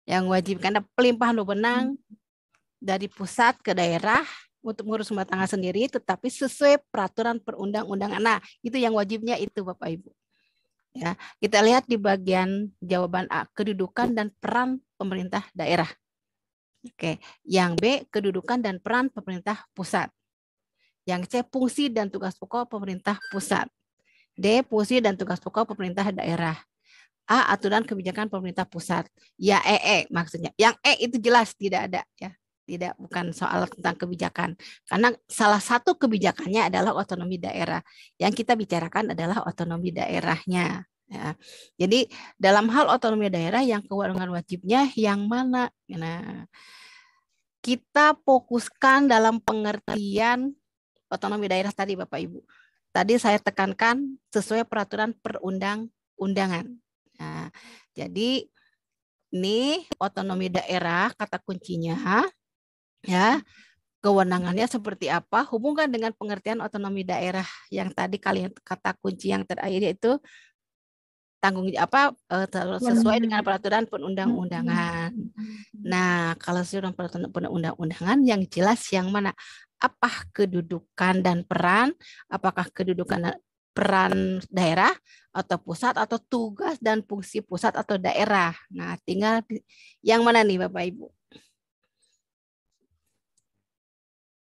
yang wajib karena pelimpahan wewenang dari pusat ke daerah untuk mengurus rumah tangga sendiri, tetapi sesuai peraturan perundang-undangan. Nah, itu yang wajibnya itu, Bapak Ibu. Ya, kita lihat di bagian jawaban A, kedudukan dan peran pemerintah daerah. Oke, yang B, kedudukan dan peran pemerintah pusat. Yang C, fungsi dan tugas pokok pemerintah pusat. D, fungsi dan tugas pokok pemerintah daerah. A, aturan kebijakan pemerintah pusat. Ya, maksudnya. Yang itu jelas tidak ada ya. Tidak, bukan soal tentang kebijakan. Karena salah satu kebijakannya adalah otonomi daerah. Yang kita bicarakan adalah otonomi daerahnya. Ya. Jadi dalam hal otonomi daerah yang kewenangan wajibnya yang mana? Nah, kita fokuskan dalam pengertian otonomi daerah tadi, Bapak Ibu. Tadi saya tekankan sesuai peraturan perundang-undangan. Nah, jadi ini otonomi daerah kata kuncinya ya, kewenangannya seperti apa, hubungkan dengan pengertian otonomi daerah yang tadi kata kunci yang terakhir yaitu tanggung jawab sesuai dengan peraturan perundang-undangan. Nah, kalau sesuai dengan peraturan perundang-undangan yang jelas yang mana? Apa kedudukan dan peran? Apakah kedudukan dan peran daerah atau pusat atau tugas dan fungsi pusat atau daerah? Nah, tinggal yang mana nih Bapak Ibu?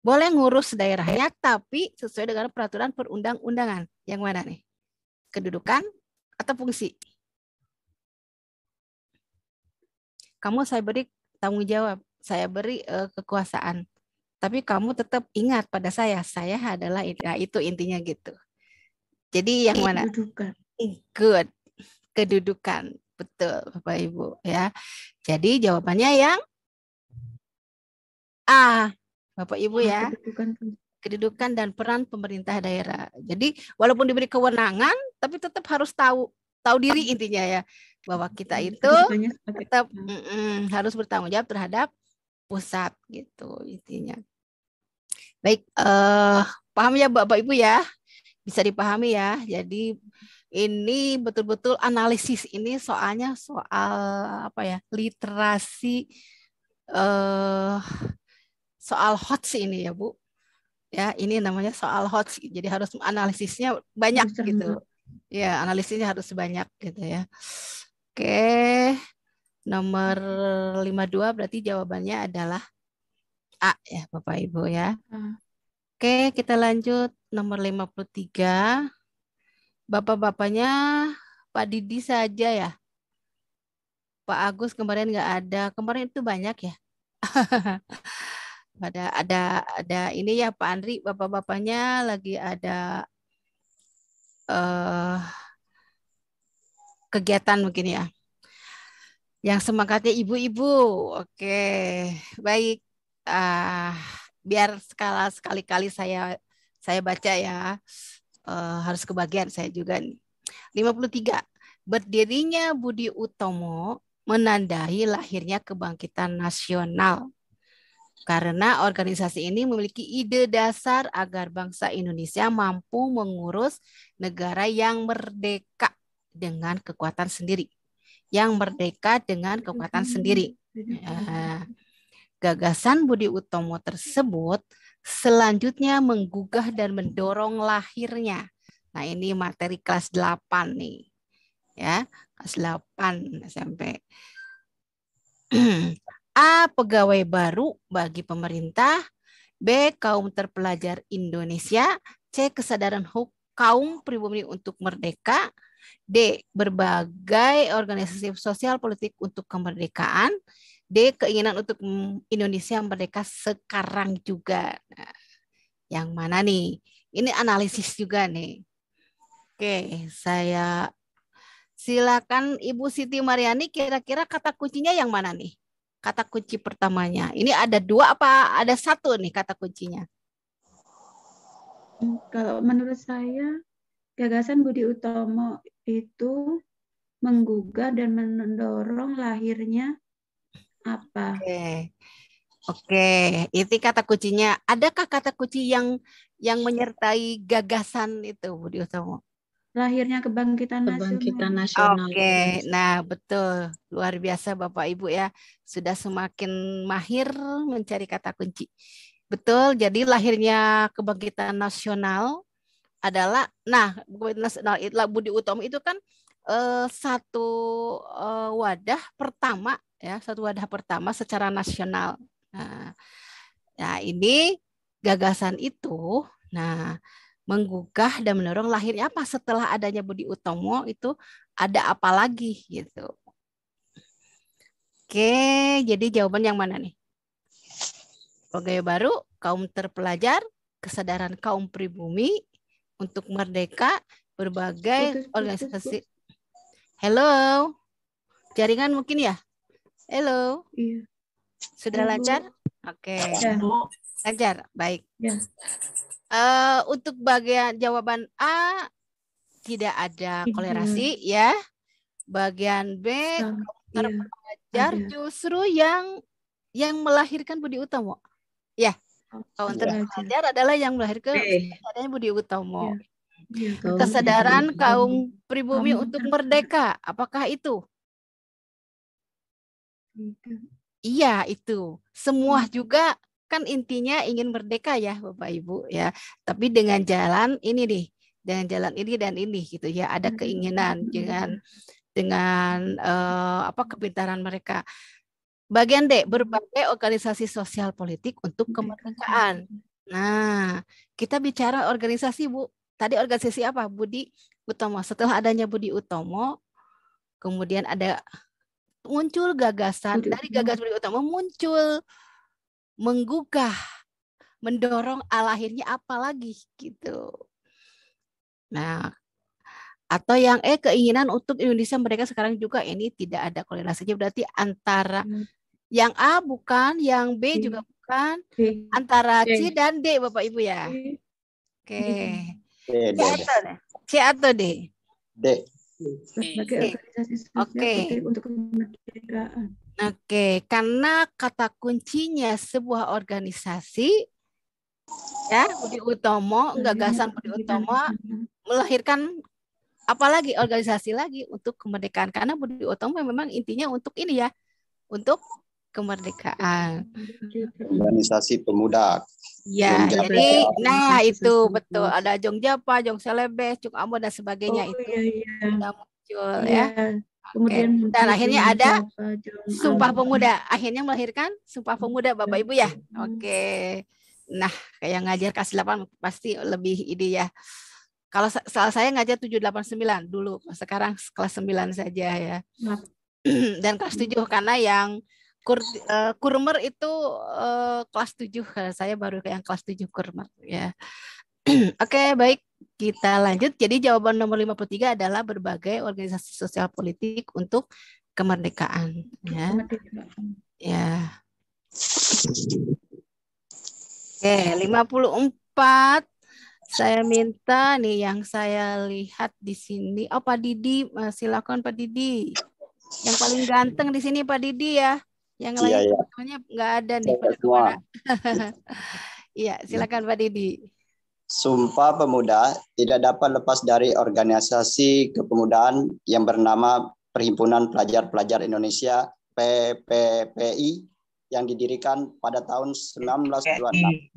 Boleh ngurus daerahnya tapi sesuai dengan peraturan perundang-undangan. Yang mana nih? Kedudukan atau fungsi? Kamu saya beri tanggung jawab, saya beri kekuasaan. Tapi kamu tetap ingat pada saya adalah itu intinya gitu. Jadi yang mana? Kedudukan. Good. Kedudukan. Betul, Bapak Ibu ya. Jadi jawabannya yang A, Bapak Ibu ya. Kedudukan dan peran pemerintah daerah. Jadi walaupun diberi kewenangan tapi tetap harus tahu diri intinya ya, bahwa kita itu tetap harus bertanggung jawab terhadap pusat gitu intinya. Baik, paham ya Bapak Ibu ya? Bisa dipahami ya. Jadi ini betul-betul analisis ini soalnya soal apa ya? Literasi soal HOTS ini ya Bu. Ya, ini namanya soal HOTS. Jadi harus analisisnya banyak gitu. Ya, analisisnya harus banyak gitu ya. Oke. Nomor 52 berarti jawabannya adalah A ya Bapak Ibu ya. Oke, kita lanjut nomor 53. Bapak-bapaknya Pak Didi saja ya. Pak Agus kemarin nggak ada. Kemarin itu banyak ya. ada ini ya Pak Andri, bapak-bapaknya lagi ada kegiatan mungkin ya. Yang semangatnya ibu-ibu. Oke, baik. Biar sekali-kali saya baca ya. Harus kebagian saya juga nih. 53. Berdirinya Budi Utomo menandai lahirnya kebangkitan nasional. Karena organisasi ini memiliki ide dasar agar bangsa Indonesia mampu mengurus negara yang merdeka. dengan kekuatan sendiri. Yang merdeka dengan kekuatan sendiri. Gagasan Budi Utomo tersebut selanjutnya menggugah dan mendorong lahirnya. Nah, ini materi kelas 8 nih. Ya, kelas 8 SMP. A. Pegawai baru bagi pemerintah. B. Kaum terpelajar Indonesia. C. Kesadaran kaum pribumi untuk merdeka. D. Berbagai organisasi sosial politik untuk kemerdekaan. D. Keinginan untuk Indonesia merdeka sekarang juga. Nah, yang mana nih? Ini analisis juga nih. Oke, saya silakan Ibu Siti Mariani, kira-kira kata kuncinya yang mana nih? Kata kunci pertamanya. Ini ada 2 apa ada 1 nih kata kuncinya? Kalau menurut saya, gagasan Budi Utomo itu menggugah dan mendorong lahirnya apa? Oke, itu kata kuncinya. Adakah kata kunci yang menyertai gagasan itu, Budi Utomo? Lahirnya kebangkitan nasional. Oke, nah betul. Luar biasa Bapak Ibu ya. Sudah semakin mahir mencari kata kunci. Betul, jadi lahirnya kebangkitan nasional adalah, nah, nasional Budi Utomo itu kan satu wadah pertama ya, satu wadah pertama secara nasional. Nah, ini gagasan itu, nah, menggugah dan mendorong lahirnya apa setelah adanya Budi Utomo itu ada apa lagi gitu. Oke, jadi jawaban yang mana nih? Pegawai baru, kaum terpelajar, kesadaran kaum pribumi untuk merdeka, berbagai organisasi. Halo, jaringan mungkin ya? Halo, iya. Sudah lancar? Oke, lancar, baik. Ya. Untuk bagian jawaban A tidak ada kolerasi ya. Bagian B terpelajar justru yang melahirkan Budi Utomo. Ya, kaum terpelajar adalah yang melahirkan adanya Budi Utomo. Kesadaran kaum pribumi untuk merdeka, apakah itu? Iya, itu. Semua juga kan intinya ingin merdeka ya Bapak Ibu ya. Tapi dengan jalan ini nih, dengan jalan ini dan ini gitu ya. Ada keinginan dengan kepintaran mereka. Bagian D, berbagai organisasi sosial politik untuk kemerdekaan. Nah, kita bicara organisasi Bu. Tadi organisasi apa? Budi Utomo. Setelah adanya Budi Utomo, kemudian muncul gagasan, dari gagasan Budi Utomo muncul menggugah, mendorong lahirnya apa lagi gitu. Nah, atau yang keinginan untuk Indonesia mereka sekarang juga, ini tidak ada kolerasinya, berarti antara yang A bukan, yang B juga bukan, antara C dan D Bapak Ibu ya. Oke. C atau D? D. Sebagai organisasi sosial politik untuk kemerdekaan. Oke, karena kata kuncinya sebuah organisasi ya, Budi Utomo, gagasan Budi Utomo melahirkan apalagi organisasi lagi untuk kemerdekaan, karena Budi Utomo memang intinya untuk ini ya, untuk kemerdekaan. Organisasi pemuda. Ya, jadi nah itu betul, ada Jong Japa, Jong Selebeh, Cuk Amo dan sebagainya sudah muncul ya. Kemudian dan akhirnya ada Sumpah Pemuda, akhirnya melahirkan Sumpah Pemuda Bapak Ibu ya. Oke. Nah, kayak ngajar kelas 8 pasti lebih ide ya. Kalau saya ngajar 789 dulu, sekarang kelas 9 saja ya. Dan kelas 7 karena yang Kurmer itu kelas 7, saya baru yang kelas 7 Kurmer ya. Oke, baik, kita lanjut. Jadi jawaban nomor 53 adalah berbagai organisasi sosial politik untuk kemerdekaan ya. Ya. Oke, 54. Saya minta nih yang saya lihat di sini. Oh, Pak Didi, silakan Pak Didi. Yang paling ganteng di sini Pak Didi ya. Yang lain semuanya nggak ada nih pada kemana. Iya, silakan Pak Didi. Sumpah Pemuda tidak dapat lepas dari organisasi kepemudaan yang bernama Perhimpunan Pelajar-Pelajar Indonesia PPPI yang didirikan pada tahun 1926.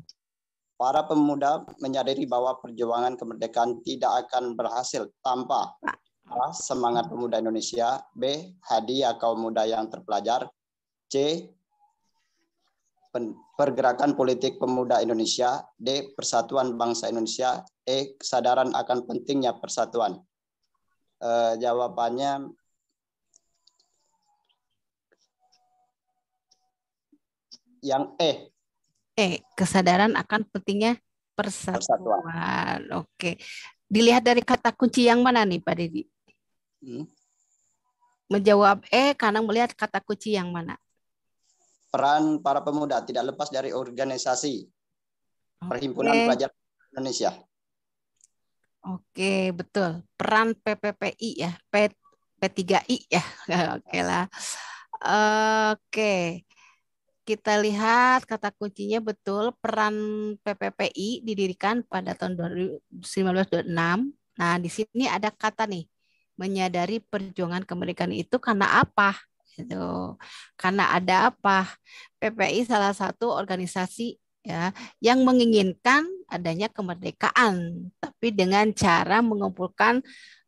Para pemuda menyadari bahwa perjuangan kemerdekaan tidak akan berhasil tanpa A. Semangat pemuda Indonesia, B. Hadiah kaum muda yang terpelajar, C. Pergerakan politik pemuda Indonesia, D. Persatuan bangsa Indonesia, E. Kesadaran akan pentingnya persatuan. Jawabannya yang E. Kesadaran akan pentingnya persatuan. Oke. Dilihat dari kata kunci yang mana nih Pak Dedi? Menjawab karena melihat kata kunci yang mana? Peran para pemuda tidak lepas dari organisasi Perhimpunan Pelajar Indonesia. Oke, betul. Peran PPPI ya, P3I ya. Oke lah. Oke. Kita lihat kata kuncinya betul, peran PPPI didirikan pada tahun 1926. Nah, di sini ada kata nih, menyadari perjuangan kemerdekaan itu karena apa? Gitu. Karena ada apa? PPI salah satu organisasi ya yang menginginkan adanya kemerdekaan, tapi dengan cara mengumpulkan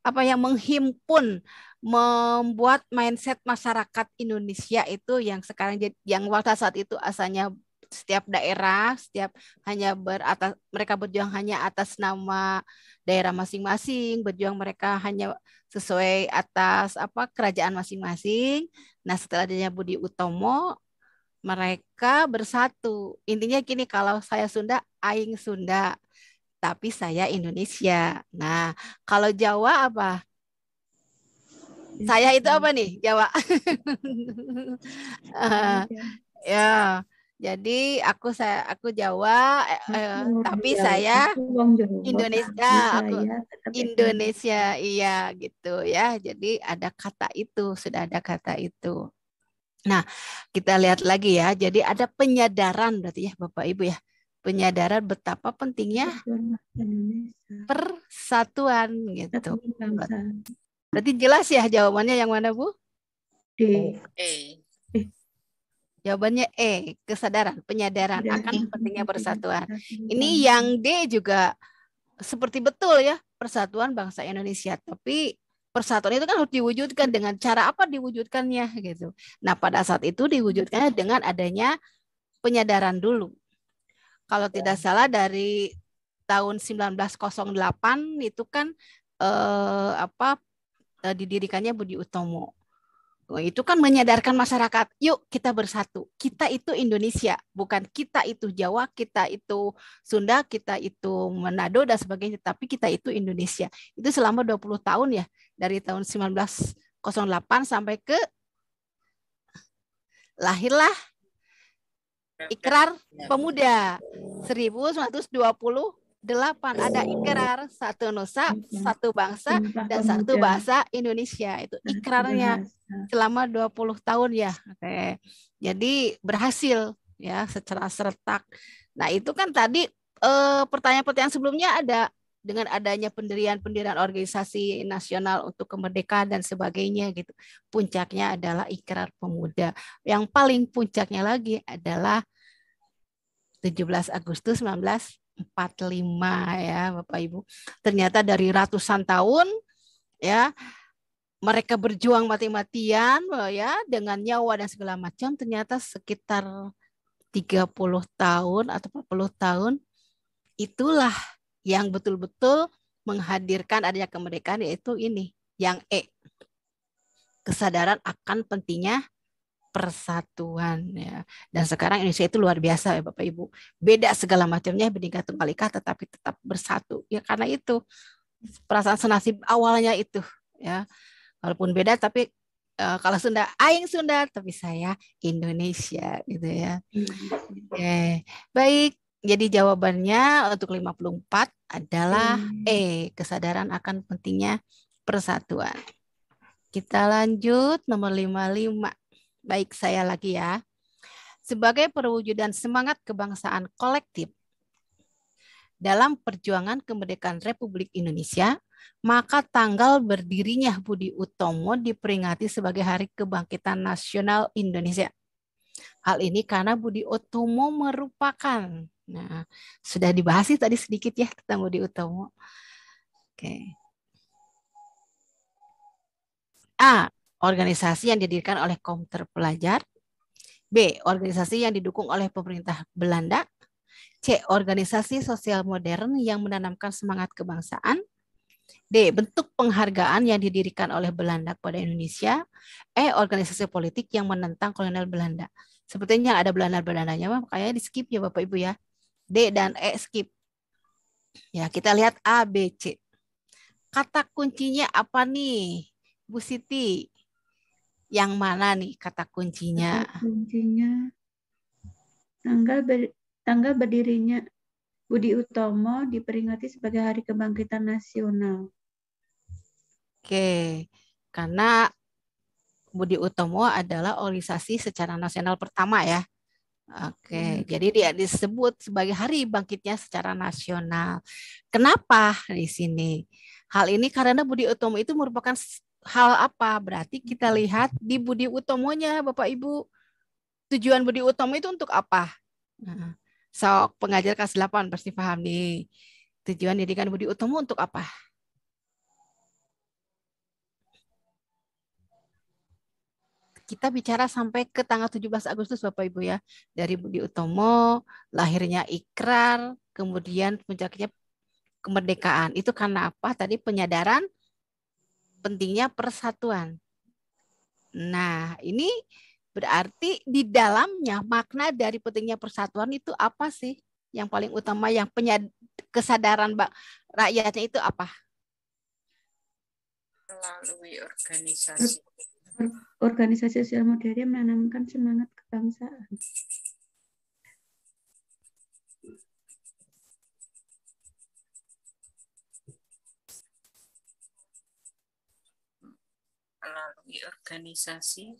menghimpun, membuat mindset masyarakat Indonesia itu yang sekarang yang pada saat itu asalnya setiap daerah hanya mereka berjuang hanya atas nama daerah masing-masing, berjuang mereka hanya sesuai atas kerajaan masing-masing. Nah, setelah adanya Budi Utomo, mereka bersatu. Intinya gini, kalau saya Sunda, aing Sunda, tapi saya Indonesia. Nah, kalau Jawa apa? Saya itu apa nih, Jawa? Ya, jadi aku Jawa, tapi saya Indonesia. Aku Indonesia, iya gitu ya. Jadi ada kata itu, sudah ada kata itu. Nah, kita lihat lagi ya. Jadi ada penyadaran berarti ya, Bapak Ibu ya. Penyadaran betapa pentingnya persatuan gitu. Berarti jelas ya jawabannya yang mana, Bu? D. Jawabannya E, kesadaran, penyadaran akan pentingnya persatuan. Ini yang D juga seperti betul ya, persatuan bangsa Indonesia. Tapi persatuan itu kan harus diwujudkan dengan cara apa diwujudkannya gitu. Nah, pada saat itu diwujudkannya dengan adanya penyadaran dulu. Kalau tidak salah dari tahun 1908 itu kan didirikannya Budi Utomo. Itu kan menyadarkan masyarakat, yuk kita bersatu. Kita itu Indonesia, bukan kita itu Jawa, kita itu Sunda, kita itu Manado dan sebagainya, tapi kita itu Indonesia. Itu selama 20 tahun ya, dari tahun 1908 sampai ke lahirlah Ikrar Pemuda 1928. Ada ikrar satu nusa, satu bangsa, dan satu bahasa Indonesia. Itu ikrarnya selama 20 tahun ya. Oke. Jadi berhasil ya secara serentak. Nah, itu kan tadi pertanyaan-pertanyaan sebelumnya ada dengan adanya pendirian organisasi nasional untuk kemerdekaan dan sebagainya gitu. Puncaknya adalah Ikrar Pemuda. Yang paling puncaknya lagi adalah 17 Agustus 1945 ya Bapak Ibu. Ternyata dari ratusan tahun ya mereka berjuang mati-matian ya dengan nyawa dan segala macam, ternyata sekitar 30 tahun atau 40 tahun itulah yang betul-betul menghadirkan adanya kemerdekaan, yaitu ini yang E. Kesadaran akan pentingnya persatuan ya. Dan sekarang Indonesia itu luar biasa ya Bapak Ibu. Beda segala macamnya, Bhinneka Tunggal Ika, tetapi tetap bersatu. Ya karena itu perasaan senasib awalnya itu ya. Walaupun beda tapi kalau Sunda aing Sunda tapi saya Indonesia gitu ya. Oke. Baik, jadi jawabannya untuk 54 adalah E, kesadaran akan pentingnya persatuan. Kita lanjut nomor 55. Baik, saya lagi ya. Sebagai perwujudan semangat kebangsaan kolektif dalam perjuangan kemerdekaan Republik Indonesia, maka tanggal berdirinya Budi Utomo diperingati sebagai Hari Kebangkitan Nasional Indonesia. Hal ini karena Budi Utomo merupakan, nah, sudah dibahas sih tadi sedikit ya tentang Budi Utomo. Oke. A. Organisasi yang didirikan oleh kaum terpelajar. B. Organisasi yang didukung oleh pemerintah Belanda. C. Organisasi sosial modern yang menanamkan semangat kebangsaan. D. Bentuk penghargaan yang didirikan oleh Belanda kepada Indonesia. E. Organisasi politik yang menentang kolonial Belanda. Sepertinya ada Belanda-Belandanya, makanya di skip ya Bapak Ibu ya. D dan E skip. Ya, kita lihat A, B, C. Kata kuncinya apa nih, Bu Siti? Yang mana nih kata kuncinya? Kata kuncinya tanggal berdirinya Budi Utomo diperingati sebagai Hari Kebangkitan Nasional. Oke, karena Budi Utomo adalah organisasi secara nasional pertama ya. Oke, jadi dia disebut sebagai hari bangkitnya secara nasional. Kenapa di sini? Hal ini karena Budi Utomo itu merupakan hal apa? Berarti kita lihat di Budi Utomonya, Bapak Ibu. Tujuan Budi Utomo itu untuk apa? Nah, sok pengajar kelas 8 pasti paham nih. Tujuan didikan Budi Utomo untuk apa? Kita bicara sampai ke tanggal 17 Agustus Bapak Ibu ya. Dari Budi Utomo, lahirnya ikrar, kemudian puncaknya kemerdekaan. Itu karena apa? Tadi penyadaran pentingnya persatuan. Nah, ini berarti di dalamnya makna dari pentingnya persatuan itu apa sih? Yang paling utama, yang kesadaran rakyatnya itu apa? Melalui organisasi. Organisasi sosial modern menanamkan semangat kebangsaan. Melalui organisasi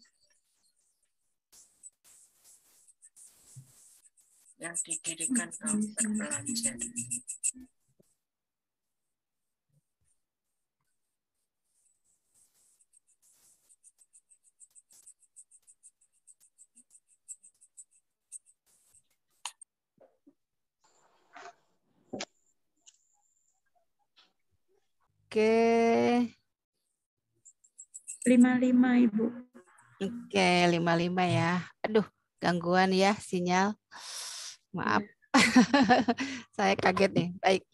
yang didirikan kaum terpelajar. Oke. 55 Ibu. Oke, 55 ya. Aduh, gangguan ya sinyal. Maaf. Saya kaget nih. Baik.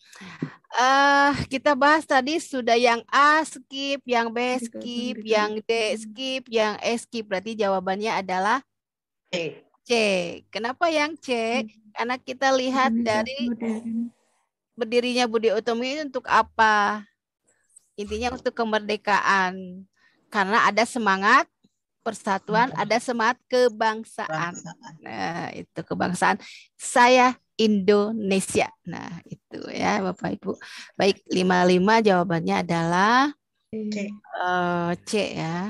Kita bahas tadi sudah yang A skip, yang B skip, yang D skip, yang E skip. Berarti jawabannya adalah C. Kenapa yang C? Karena kita lihat dari berdirinya Budi Utomo ini untuk apa? Intinya untuk kemerdekaan. Karena ada semangat persatuan, ada semangat kebangsaan. Nah, itu kebangsaan. Saya Indonesia. Nah, itu ya Bapak Ibu. Baik, 55 jawabannya adalah C ya.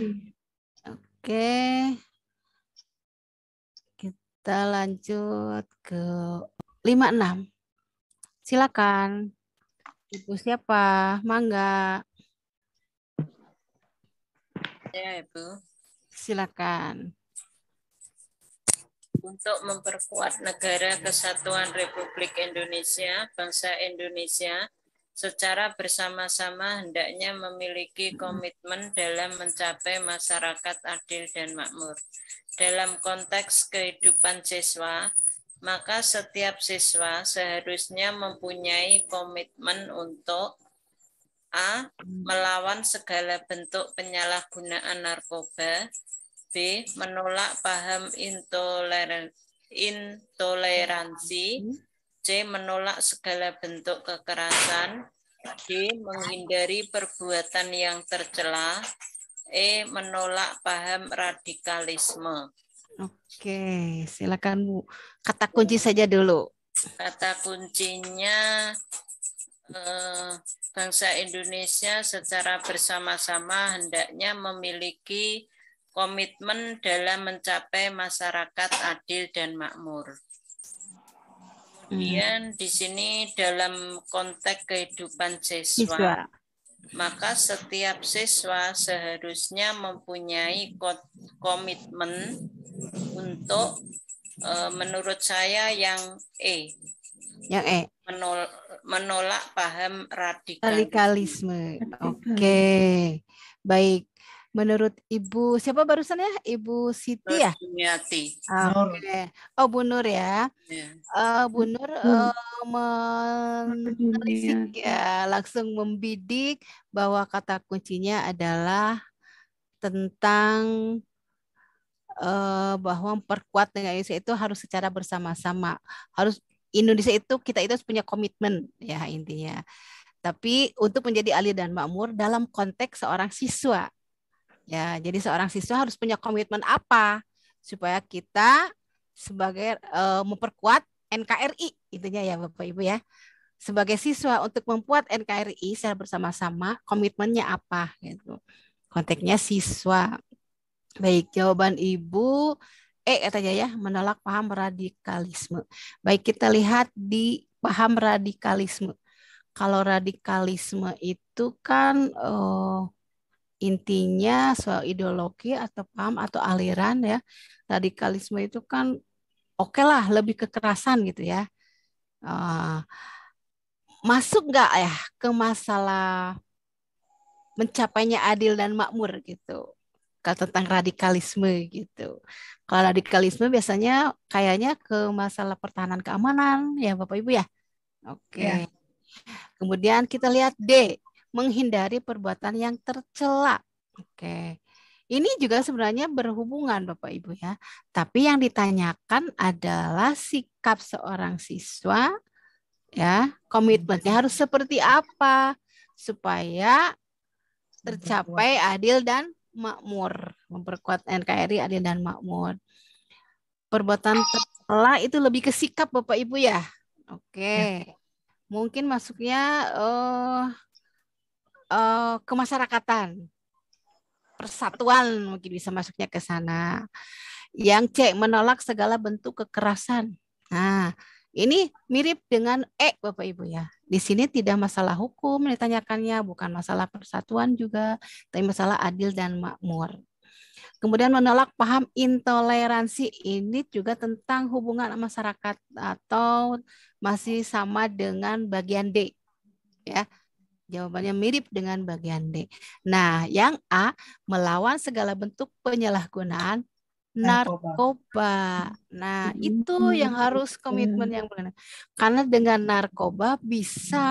Oke. Kita lanjut ke 56. Silakan. Ibu siapa? Mangga. Ya, Ibu. Silakan. Untuk memperkuat negara kesatuan Republik Indonesia, bangsa Indonesia secara bersama-sama hendaknya memiliki komitmen dalam mencapai masyarakat adil dan makmur. Dalam konteks kehidupan siswa, maka setiap siswa seharusnya mempunyai komitmen untuk A. Melawan segala bentuk penyalahgunaan narkoba. B. Menolak paham intoleransi. C. Menolak segala bentuk kekerasan. D. Menghindari perbuatan yang tercela. E. Menolak paham radikalisme. Oke, silakan Bu. Kata kunci saja dulu. Kata kuncinya bangsa Indonesia secara bersama-sama hendaknya memiliki komitmen dalam mencapai masyarakat adil dan makmur. Kemudian di sini dalam konteks kehidupan siswa. Maka setiap siswa seharusnya mempunyai komitmen untuk menurut saya yang menolak paham radikalisme. Oke. Baik. Menurut Ibu siapa barusan ya? Ibu Siti ya? Oke. Oh, Bu Nur ya. Bu Nur menelisik ya, langsung membidik bahwa kata kuncinya adalah tentang bahwa memperkuat negara Indonesia itu harus secara bersama-sama. Harus Indonesia itu kita itu harus punya komitmen ya intinya. Tapi untuk menjadi adil dan makmur dalam konteks seorang siswa. Ya, jadi seorang siswa harus punya komitmen apa supaya kita sebagai memperkuat NKRI intinya ya Bapak Ibu ya. Sebagai siswa untuk membuat NKRI secara bersama-sama komitmennya apa gitu. Konteksnya siswa. Baik, jawaban Ibu katanya ya menolak paham radikalisme. Baik, kita lihat di paham radikalisme. Kalau radikalisme itu kan intinya soal ideologi atau paham atau aliran ya. Radikalisme itu kan oke lah lebih kekerasan gitu ya. Masuk nggak ya ke masalah mencapainya adil dan makmur gitu. Kalau tentang radikalisme gitu. Kalau radikalisme biasanya kayaknya ke masalah pertahanan keamanan ya Bapak Ibu ya. Oke. Ya. Kemudian kita lihat D. Menghindari perbuatan yang tercela. Oke. Ini juga sebenarnya berhubungan Bapak Ibu ya. Tapi yang ditanyakan adalah sikap seorang siswa ya, komitmennya harus seperti apa supaya tercapai adil dan makmur, memperkuat NKRI adil dan makmur. Perbuatan tercela itu lebih ke sikap Bapak Ibu ya. Oke. Mungkin masuknya kemasyarakatan, persatuan mungkin bisa masuknya ke sana. Yang C, menolak segala bentuk kekerasan. Nah, ini mirip dengan Bapak Ibu ya. Di sini tidak masalah hukum ditanyakannya, bukan masalah persatuan juga, tapi masalah adil dan makmur. Kemudian menolak paham intoleransi, ini juga tentang hubungan masyarakat atau masih sama dengan bagian D ya. Jawabannya mirip dengan bagian D. Nah, yang A, melawan segala bentuk penyalahgunaan narkoba. Nah, itu yang harus komitmen yang benar. Karena dengan narkoba bisa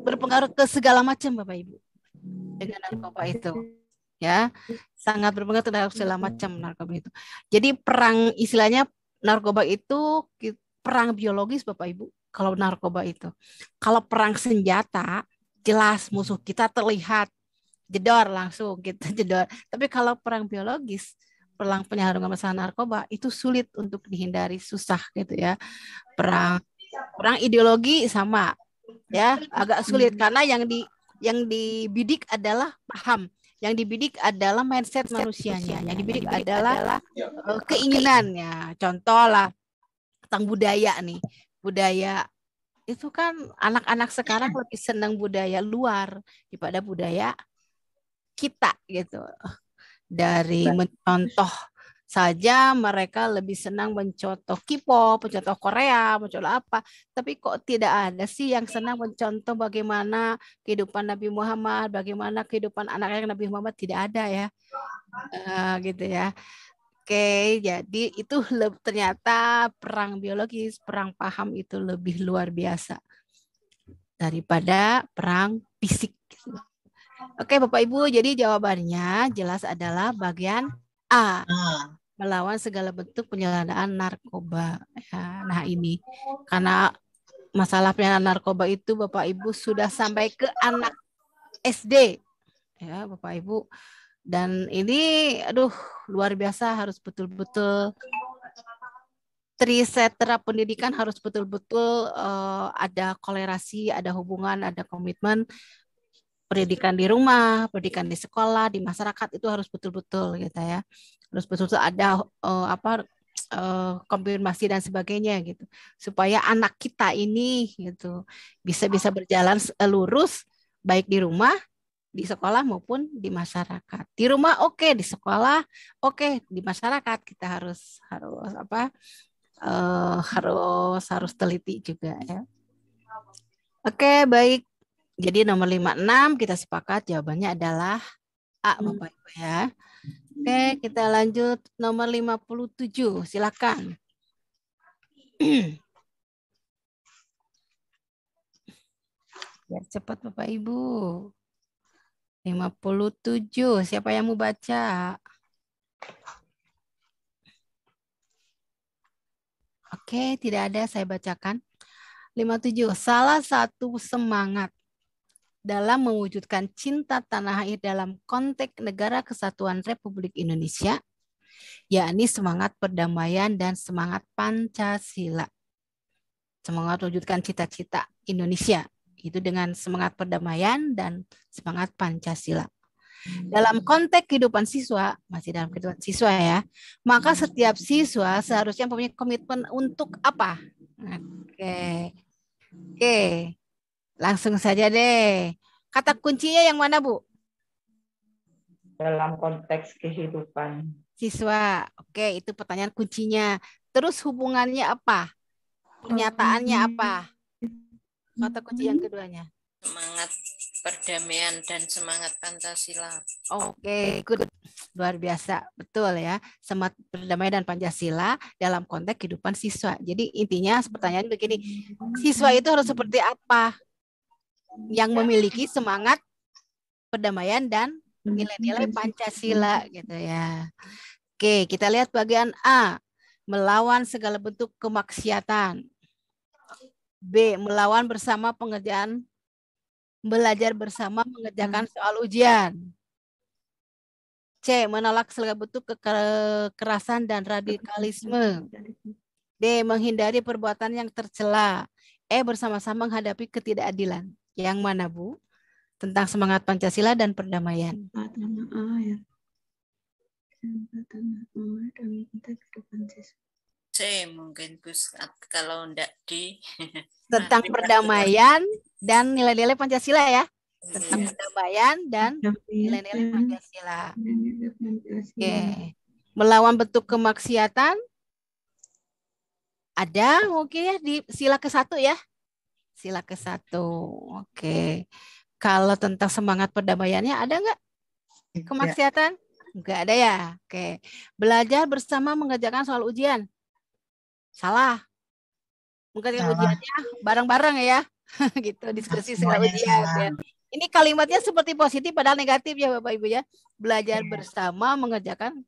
berpengaruh ke segala macam Bapak Ibu. Dengan narkoba itu. Ya, sangat berpengaruh terhadap segala macam narkoba itu. Jadi perang istilahnya narkoba itu perang biologis Bapak Ibu. Kalau narkoba itu, kalau perang senjata, jelas musuh kita terlihat, jedor langsung kita jedor. Tapi kalau perang biologis, perang penyalahgunaan masalah narkoba itu sulit untuk dihindari, susah gitu ya. Perang ideologi sama, ya agak sulit karena yang dibidik adalah paham, yang dibidik adalah mindset manusianya, yang dibidik adalah keinginannya. Contoh lah tentang budaya nih. Budaya itu kan anak-anak sekarang lebih senang budaya luar daripada budaya kita gitu. Dari mencontoh saja mereka lebih senang mencontoh K-pop, mencontoh Korea, mencontoh apa. Tapi kok tidak ada sih yang senang mencontoh bagaimana kehidupan Nabi Muhammad, bagaimana kehidupan anak-anak Nabi Muhammad, tidak ada ya. Gitu ya. Oke, jadi itu ternyata perang biologis, perang paham itu lebih luar biasa daripada perang fisik. Oke, Bapak Ibu, jadi jawabannya jelas adalah bagian A. Melawan segala bentuk penyalahgunaan narkoba. Ya, nah ini, karena masalah penyalahgunaan narkoba itu Bapak Ibu sudah sampai ke anak SD. Ya, Bapak Ibu. Dan ini luar biasa, harus betul-betul trisetra pendidikan, harus betul-betul ada kolerasi, ada hubungan, ada komitmen. Pendidikan di rumah, pendidikan di sekolah, di masyarakat itu harus betul-betul gitu ya. Harus betul-betul ada konfirmasi dan sebagainya gitu, supaya anak kita ini gitu bisa berjalan lurus baik di rumah, di sekolah maupun di masyarakat. Di rumah oke, di sekolah oke, di masyarakat kita harus apa? Harus teliti juga ya. Oke, baik. Jadi nomor 56 kita sepakat jawabannya adalah A, Bapak Ibu ya. Oke, kita lanjut nomor 57. Silakan. Biar cepat Bapak Ibu. 57. Siapa yang mau baca? Oke, tidak ada, saya bacakan. 57. Salah satu semangat dalam mewujudkan cinta tanah air dalam konteks Negara Kesatuan Republik Indonesia, yakni semangat perdamaian dan semangat Pancasila. Semangat mewujudkan cita-cita Indonesia, itu dengan semangat perdamaian dan semangat Pancasila. Dalam konteks kehidupan siswa, masih dalam kehidupan siswa ya, maka setiap siswa seharusnya mempunyai komitmen untuk apa? Oke. Langsung saja deh. Kata kuncinya yang mana, Bu? Dalam konteks kehidupan siswa. Oke, itu pertanyaan kuncinya. Terus hubungannya apa? Pernyataannya apa? Kata kunci yang keduanya. Semangat perdamaian dan semangat Pancasila. Oke, good. Luar biasa. Betul ya. Semangat perdamaian dan Pancasila dalam konteks kehidupan siswa. Jadi intinya pertanyaan begini. Siswa itu harus seperti apa? Yang memiliki semangat perdamaian dan nilai-nilai Pancasila gitu ya. Oke, kita lihat bagian A. Melawan segala bentuk kemaksiatan. B. Melawan bersama pengerjaan belajar bersama mengerjakan soal ujian. C. Menolak segala bentuk kekerasan dan radikalisme. D. Menghindari perbuatan yang tercela. E. Bersama-sama menghadapi ketidakadilan. Yang mana, Bu? Tentang semangat Pancasila dan perdamaian. C mungkin Gus, kalau enggak di tentang perdamaian dan nilai-nilai Pancasila ya. Tentang perdamaian dan nilai-nilai Pancasila. Oke. Melawan bentuk kemaksiatan ada mungkin ya di sila ke-1 ya. Sila ke-1. Oke. Kalau tentang semangat perdamaiannya ada nggak kemaksiatan? Nggak ada ya. Oke. Belajar bersama mengerjakan soal ujian. Salah. Mengerjakan ujiannya bareng-bareng ya. Gitu, diskusi soal ujian ya. Ini kalimatnya seperti positif padahal negatif ya Bapak Ibu ya. Belajar bersama mengerjakan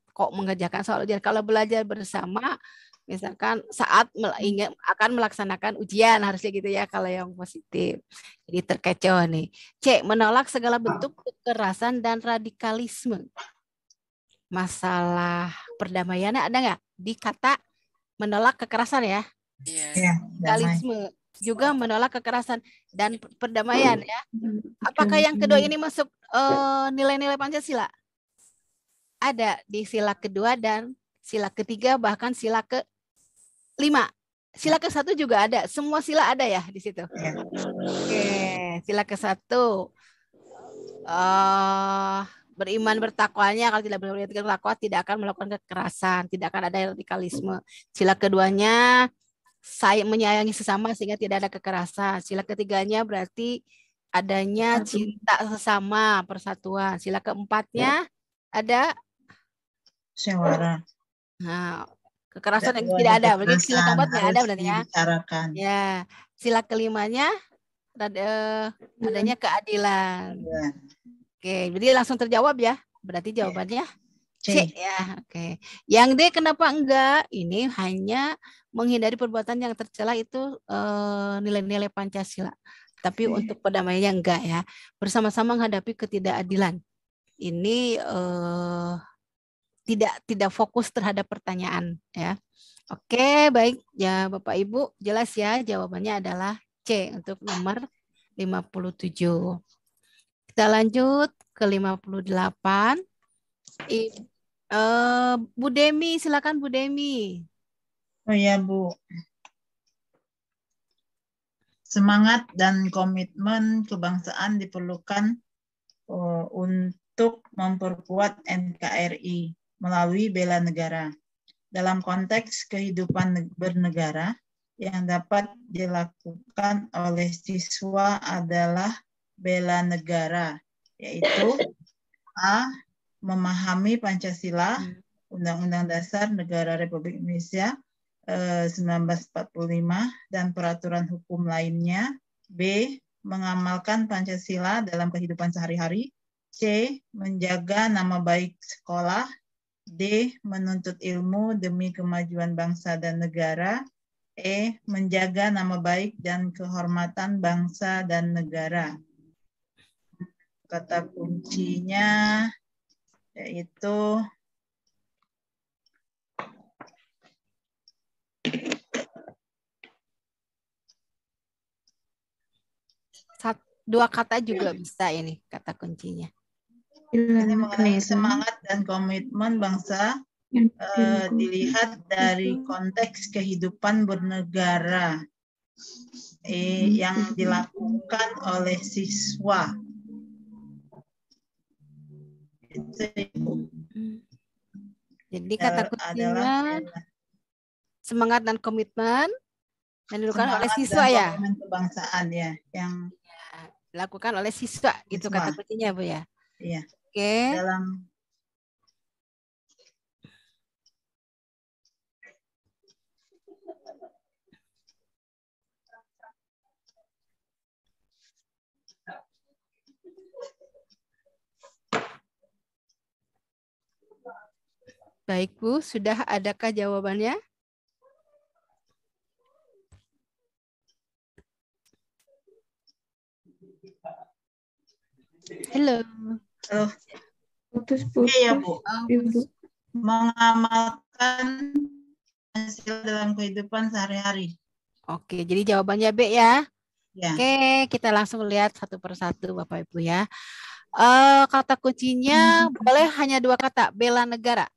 soal ujian. Kalau belajar bersama misalkan saat akan melaksanakan ujian harusnya gitu ya kalau yang positif. Jadi terkecoh nih. C. Menolak segala bentuk kekerasan dan radikalisme. Masalah perdamaiannya ada nggak? Di kata menolak kekerasan ya. Radikalisme. Juga menolak kekerasan dan perdamaian ya. Apakah yang kedua ini masuk nilai-nilai Pancasila? Ada di sila kedua dan sila ketiga bahkan sila ke-5. Sila ke-1 juga ada. Semua sila ada ya di situ. Oke, sila ke-1. Beriman bertakwanya, kalau tidak beriman bertakwa tidak akan melakukan kekerasan, tidak akan ada radikalisme. Sila keduanya saya menyayangi sesama sehingga tidak ada kekerasan. Sila ketiganya berarti adanya cinta sesama, persatuan. Sila keempatnya ada musyawarah. Nah, kekerasan yang tidak ada. Berarti sila keempat nggak ada berarti ya. Ya. Sila kelimanya adanya keadilan. Oke, jadi langsung terjawab ya. Berarti jawabannya C ya. Oke. Yang D kenapa enggak? Ini hanya menghindari perbuatan yang tercela itu nilai-nilai Pancasila. Tapi untuk perdamaiannya enggak ya. Bersama-sama menghadapi ketidakadilan. Ini tidak fokus terhadap pertanyaan ya. Oke, baik ya Bapak Ibu, jelas ya jawabannya adalah C untuk nomor 57. Kita lanjut ke 58. Bu Demi, silakan Bu Demi. Oh ya Bu. Semangat dan komitmen kebangsaan diperlukan untuk memperkuat NKRI melalui bela negara. Dalam konteks kehidupan bernegara, yang dapat dilakukan oleh siswa adalah bela negara, yaitu A. Memahami Pancasila, Undang-Undang Dasar Negara Republik Indonesia 1945 dan peraturan hukum lainnya. B. Mengamalkan Pancasila dalam kehidupan sehari-hari. C. Menjaga nama baik sekolah. D. Menuntut ilmu demi kemajuan bangsa dan negara. E. Menjaga nama baik dan kehormatan bangsa dan negara. Kata kuncinya yaitu dua kata juga bisa ini kata kuncinya. Ini mengenai semangat dan komitmen bangsa dilihat dari konteks kehidupan bernegara yang dilakukan oleh siswa. Jadi kata kuncinya semangat dan komitmen yang dilakukan oleh siswa ya. Komitmen kebangsaan ya yang dilakukan oleh siswa gitu kata kuncinya Bu ya. Iya. Oke. Dalam Baik Bu, sudah adakah jawabannya? Halo. Halo. Putus-putus. Iya Bu. Mengamalkan hasil dalam kehidupan sehari-hari. Oke, jadi jawabannya B ya. Ya. Oke, kita langsung lihat satu persatu Bapak Ibu ya. Kata kuncinya boleh hanya dua kata, bela negara.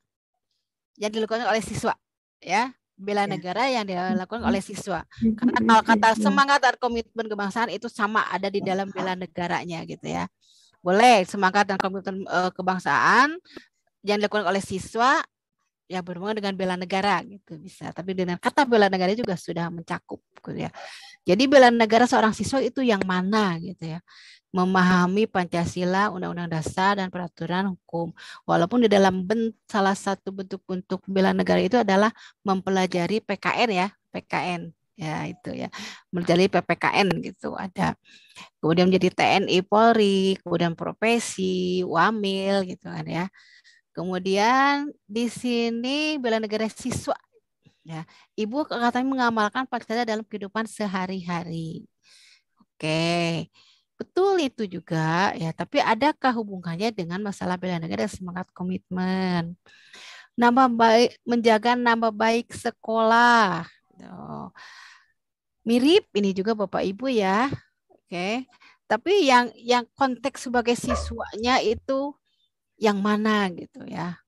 Yang dilakukan oleh siswa ya. Bela negara yang dilakukan oleh siswa. Karena kalau kata semangat dan komitmen kebangsaan itu sama ada di dalam bela negaranya gitu ya. Boleh semangat dan komitmen kebangsaan yang dilakukan oleh siswa yang berhubungan dengan bela negara gitu bisa. Tapi dengan kata bela negara juga sudah mencakup gitu ya. Jadi bela negara seorang siswa itu yang mana gitu ya. Memahami Pancasila, Undang-Undang Dasar dan peraturan hukum. Walaupun di dalam salah satu bentuk untuk bela negara itu adalah mempelajari PKN ya, PKN ya itu ya. Mempelajari PPKN gitu ada. Kemudian menjadi TNI Polri, kemudian profesi, Wamil gitu kan ya. Kemudian di sini bela negara siswa. Ya, Ibu katanya mengamalkan Pancasila dalam kehidupan sehari-hari. Oke, betul itu juga ya. Tapi adakah hubungannya dengan masalah bela negara dan semangat komitmen? Nama baik, menjaga nama baik sekolah. Mirip ini juga Bapak Ibu ya. Oke, tapi yang konteks sebagai siswanya itu yang mana gitu ya,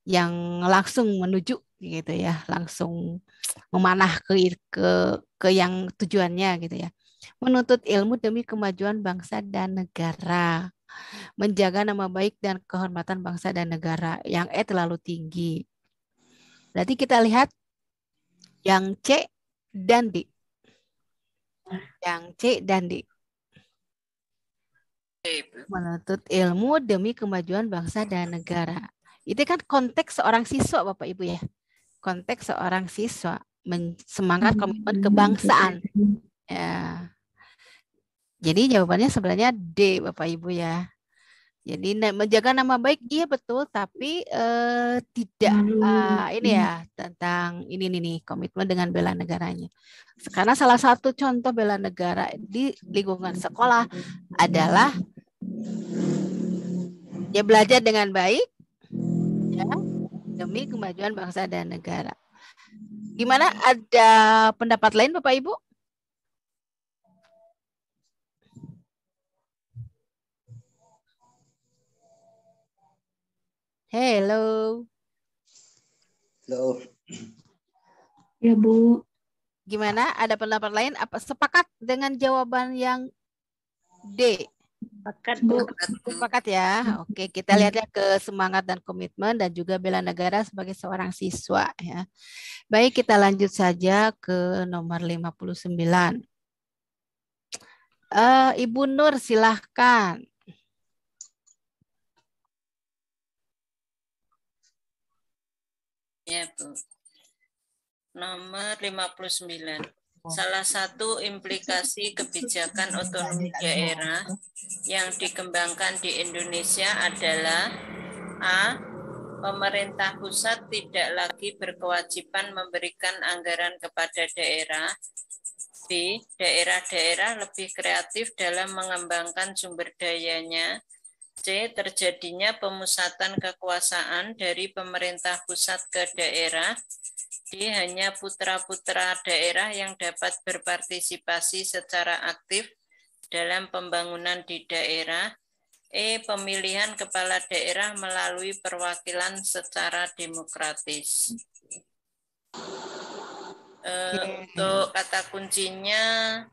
yang langsung menuju gitu ya, langsung memanah ke yang tujuannya gitu ya. Menuntut ilmu demi kemajuan bangsa dan negara, menjaga nama baik dan kehormatan bangsa dan negara. Yang terlalu tinggi. Berarti kita lihat yang C dan D. Yang C dan D. Menuntut ilmu demi kemajuan bangsa dan negara. Itu kan konteks seorang siswa Bapak Ibu ya. Konteks seorang siswa semangat komitmen kebangsaan. Ya. Jadi jawabannya sebenarnya D Bapak Ibu ya. Jadi menjaga nama baik iya betul, tapi tidak ini ya tentang ini nih komitmen dengan bela negaranya. Karena salah satu contoh bela negara di lingkungan sekolah adalah ya belajar dengan baik ya, demi kemajuan bangsa dan negara. Gimana, ada pendapat lain Bapak Ibu? Hello. Halo. Ya, Bu. Gimana? Ada pendapat lain? Apa sepakat dengan jawaban yang D? Sepakat, Bu. Sepakat ya. Oke, kita lihat ya ke semangat dan komitmen dan juga bela negara sebagai seorang siswa ya. Baik, kita lanjut saja ke nomor 59. Ibu Nur silahkan. Ya, Bu. Nomor 59. Salah satu implikasi kebijakan otonomi daerah yang dikembangkan di Indonesia adalah A. Pemerintah pusat tidak lagi berkewajiban memberikan anggaran kepada daerah. B. Daerah-daerah lebih kreatif dalam mengembangkan sumber dayanya. C. Terjadinya pemusatan kekuasaan dari pemerintah pusat ke daerah. D. Hanya putra-putra daerah yang dapat berpartisipasi secara aktif dalam pembangunan di daerah. E. Pemilihan kepala daerah melalui perwakilan secara demokratis. Untuk kata kuncinya,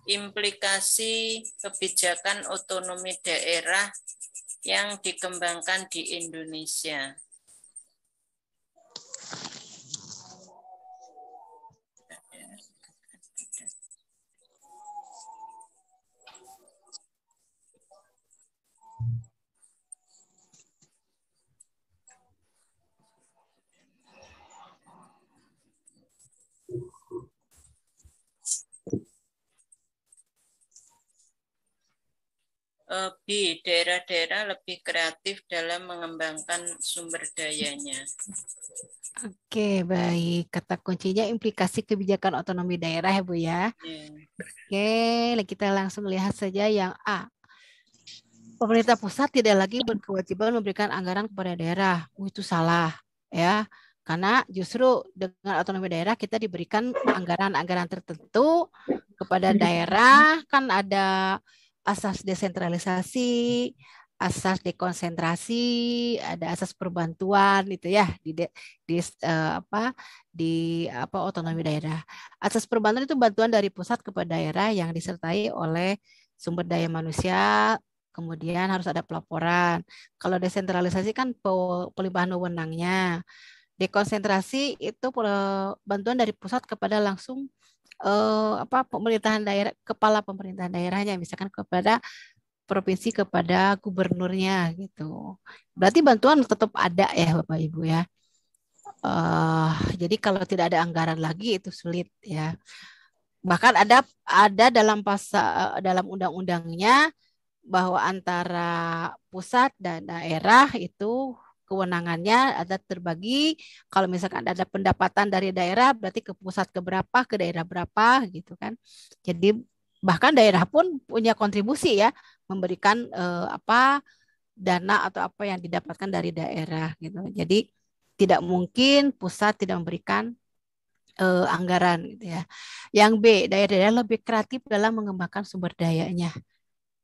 implikasi kebijakan otonomi daerah yang dikembangkan di Indonesia. B. Daerah-daerah lebih kreatif dalam mengembangkan sumber dayanya. Oke, baik. Kata kuncinya implikasi kebijakan otonomi daerah ya, Bu ya. Oke, kita langsung lihat saja yang A. Pemerintah pusat tidak lagi berkewajiban memberikan anggaran kepada daerah. Itu salah ya. Karena justru dengan otonomi daerah kita diberikan anggaran-anggaran tertentu kepada daerah, kan ada asas desentralisasi, asas dekonsentrasi, ada asas perbantuan itu ya di otonomi daerah. Asas perbantuan itu bantuan dari pusat kepada daerah yang disertai oleh sumber daya manusia, kemudian harus ada pelaporan. Kalau desentralisasi kan pelimpahan wewenangnya. Dekonsentrasi itu bantuan dari pusat kepada langsung pemerintahan daerah, kepala pemerintahan daerahnya, misalkan kepada provinsi, kepada gubernurnya gitu. Berarti bantuan tetap ada ya Bapak Ibu ya. Jadi kalau tidak ada anggaran lagi itu sulit ya. Bahkan ada dalam undang-undangnya bahwa antara pusat dan daerah itu kewenangannya ada terbagi. Kalau misalkan ada pendapatan dari daerah berarti ke pusat ke berapa, ke daerah berapa gitu kan. Jadi bahkan daerah pun punya kontribusi ya memberikan dana atau apa yang didapatkan dari daerah gitu. Jadi tidak mungkin pusat tidak memberikan anggaran gitu ya. Yang B, daerah-daerah lebih kreatif dalam mengembangkan sumber dayanya.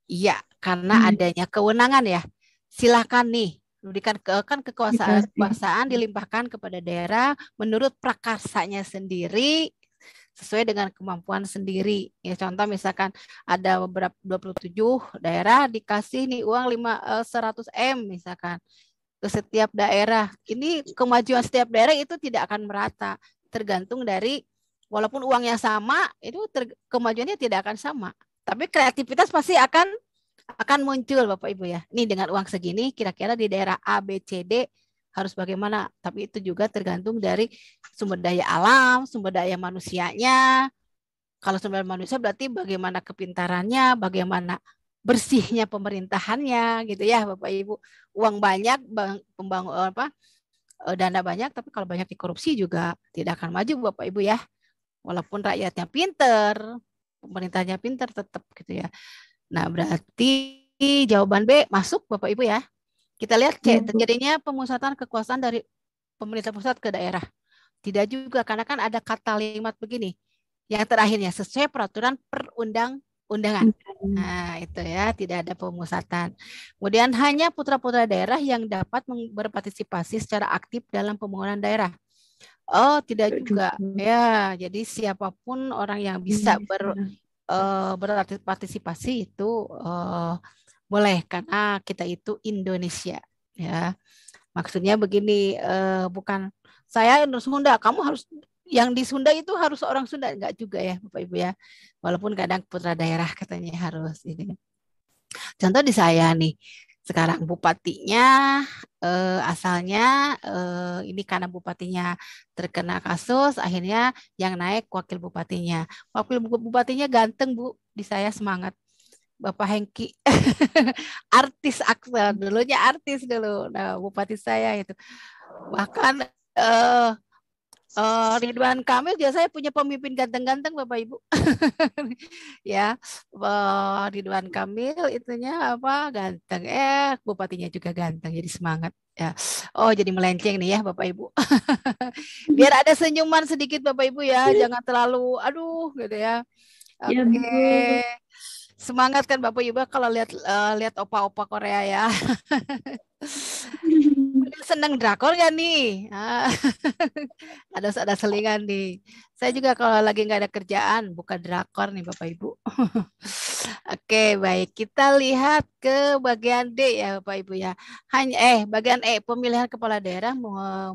Iya, karena adanya kewenangan ya. Silakan nih, berikan kekuasaan dilimpahkan kepada daerah menurut prakarsanya sendiri sesuai dengan kemampuan sendiri. Ya, contoh misalkan ada beberapa 27 daerah dikasih nih uang 100 M misalkan ke setiap daerah. Ini kemajuan setiap daerah itu tidak akan merata, tergantung dari walaupun uangnya sama, itu kemajuannya tidak akan sama. Tapi kreativitas pasti akan muncul Bapak Ibu ya. Nih dengan uang segini kira-kira di daerah A, B, C, D harus bagaimana. Tapi itu juga tergantung dari sumber daya alam, sumber daya manusianya. Kalau sumber daya manusia berarti bagaimana kepintarannya, bagaimana bersihnya pemerintahannya gitu ya Bapak Ibu. Uang banyak, dana banyak, tapi kalau banyak dikorupsi juga tidak akan maju Bapak Ibu ya. Walaupun rakyatnya pinter, pemerintahnya pinter tetap gitu ya. Nah, berarti jawaban B masuk Bapak Ibu ya. Kita lihat C, terjadinya pemusatan kekuasaan dari pemerintah pusat ke daerah. Tidak juga, karena kan ada kalimat begini. Yang terakhirnya, sesuai peraturan perundang-undangan. Nah, itu ya, tidak ada pemusatan. Kemudian hanya putra-putra daerah yang dapat berpartisipasi secara aktif dalam pembangunan daerah. Oh, tidak juga. Ya, jadi siapapun orang yang bisa berpartisipasi itu boleh, karena kita itu Indonesia. Ya, maksudnya begini, bukan saya Sunda, kamu harus yang di Sunda itu harus orang Sunda, enggak juga ya Bapak Ibu ya. Walaupun kadang putra daerah katanya harus ini. Contoh di saya nih, sekarang bupatinya asalnya ini karena bupatinya terkena kasus, akhirnya yang naik wakil bupatinya. Wakil bupatinya ganteng Bu, di saya semangat. Bapak Hengki, artis aktor, dulunya artis dulu. Nah, bupati saya itu. Bahkan Ridwan Kamil juga saya punya pemimpin ganteng-ganteng Bapak Ibu. Ya, Ridwan Kamil itunya apa ganteng, bupatinya juga ganteng, jadi semangat ya. Oh, jadi melenceng nih ya Bapak Ibu. Biar ada senyuman sedikit Bapak Ibu ya, jangan terlalu aduh gitu ya. Oke. Semangat kan Bapak Ibu kalau lihat opa-opa Korea ya. Seneng drakor gak nih? Ada selingan nih. Saya juga kalau lagi nggak ada kerjaan buka drakor nih Bapak Ibu. Oke, baik. Kita lihat ke bagian D ya Bapak Ibu ya. Bagian E, pemilihan kepala daerah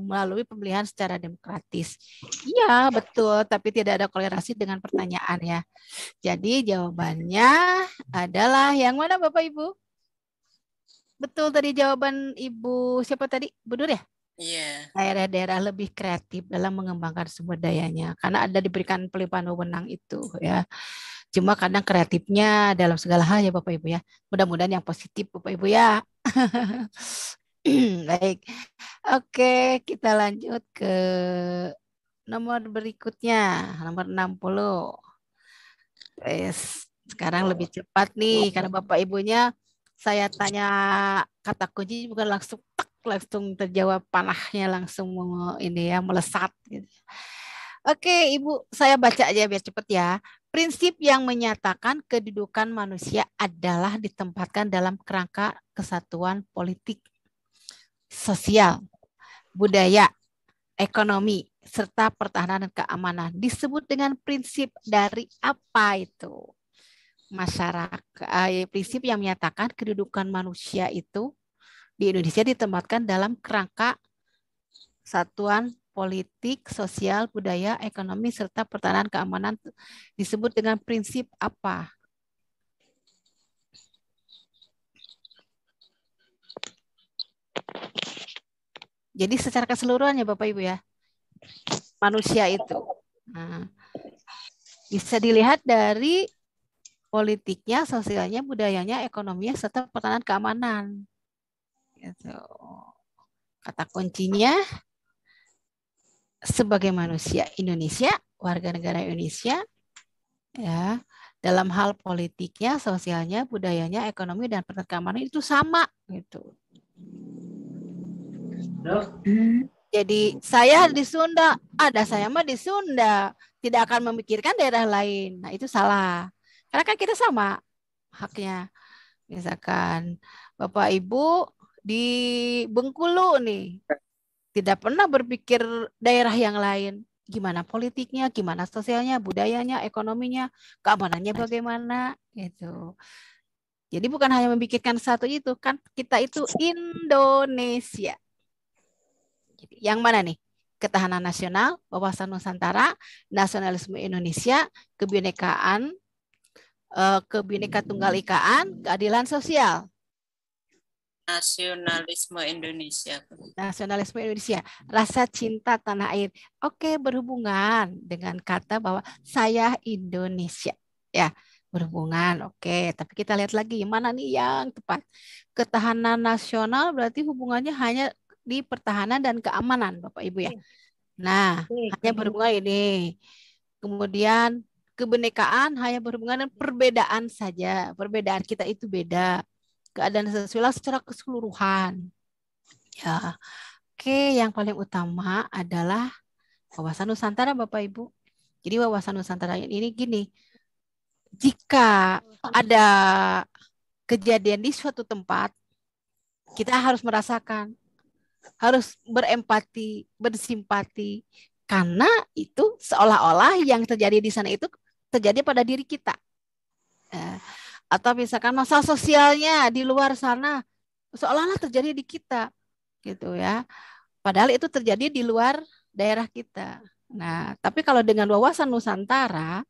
melalui pemilihan secara demokratis. Iya, betul, tapi tidak ada kolerasi dengan pertanyaan ya. Jadi jawabannya adalah yang mana Bapak Ibu? Betul tadi jawaban Ibu siapa tadi? Bu Nur ya? Iya. Daerah-daerah lebih kreatif dalam mengembangkan sumber dayanya karena ada diberikan pelimpahan wewenang itu ya. Cuma kadang kreatifnya dalam segala hal ya Bapak Ibu ya. Mudah-mudahan yang positif Bapak Ibu ya. Baik. Oke, kita lanjut ke nomor berikutnya, nomor 60. Sekarang lebih cepat nih karena Bapak Ibunya saya tanya kata kunci bukan langsung terjawab, panahnya langsung ini ya melesat gitu. Oke, Ibu, saya baca aja biar cepat ya. Prinsip yang menyatakan kedudukan manusia adalah ditempatkan dalam kerangka kesatuan politik, sosial, budaya, ekonomi, serta pertahanan dan keamanan. Disebut dengan prinsip dari apa itu? Masyarakat, prinsip yang menyatakan kedudukan manusia itu di Indonesia ditempatkan dalam kerangka satuan politik, sosial, budaya, ekonomi, serta pertahanan keamanan disebut dengan prinsip apa? Jadi secara keseluruhan ya Bapak Ibu ya, manusia itu. Nah, bisa dilihat dari politiknya, sosialnya, budayanya, ekonominya, serta pertahanan keamanan. Gitu. Kata kuncinya sebagai manusia Indonesia, warga negara Indonesia, ya, dalam hal politiknya, sosialnya, budayanya, ekonomi, dan pertahanan keamanan itu sama, gitu. Jadi saya di Sunda, ada saya mah di Sunda, tidak akan memikirkan daerah lain. Nah itu salah. Karena kan kita sama haknya. Misalkan Bapak Ibu di Bengkulu nih, tidak pernah berpikir daerah yang lain. Gimana politiknya, gimana sosialnya, budayanya, ekonominya, keamanannya bagaimana, gitu. Jadi bukan hanya memikirkan satu itu, kan kita itu Indonesia. Yang mana nih? Ketahanan nasional, wawasan Nusantara, nasionalisme Indonesia, kebinekaan, kebineka tunggal ikaan, keadilan sosial. Nasionalisme Indonesia. Nasionalisme Indonesia, rasa cinta tanah air. Oke, berhubungan dengan kata bahwa saya Indonesia. Ya, berhubungan. Oke, tapi kita lihat lagi mana nih yang tepat. Ketahanan nasional berarti hubungannya hanya di pertahanan dan keamanan, Bapak Ibu ya. Nah, hanya berhubungan ini. Kemudian kebinekaan hanya berhubungan dengan perbedaan saja. Perbedaan kita itu beda. Keadaan sosial secara keseluruhan. Ya. Oke, yang paling utama adalah wawasan Nusantara, Bapak Ibu. Jadi wawasan Nusantara ini gini. Jika ada kejadian di suatu tempat, kita harus merasakan, harus berempati, bersimpati, Karena itu seolah-olah yang terjadi di sana itu terjadi pada diri kita. Atau misalkan masalah sosialnya di luar sana seolah-olah terjadi di kita, gitu ya. Padahal itu terjadi di luar daerah kita. Nah, tapi kalau dengan wawasan Nusantara,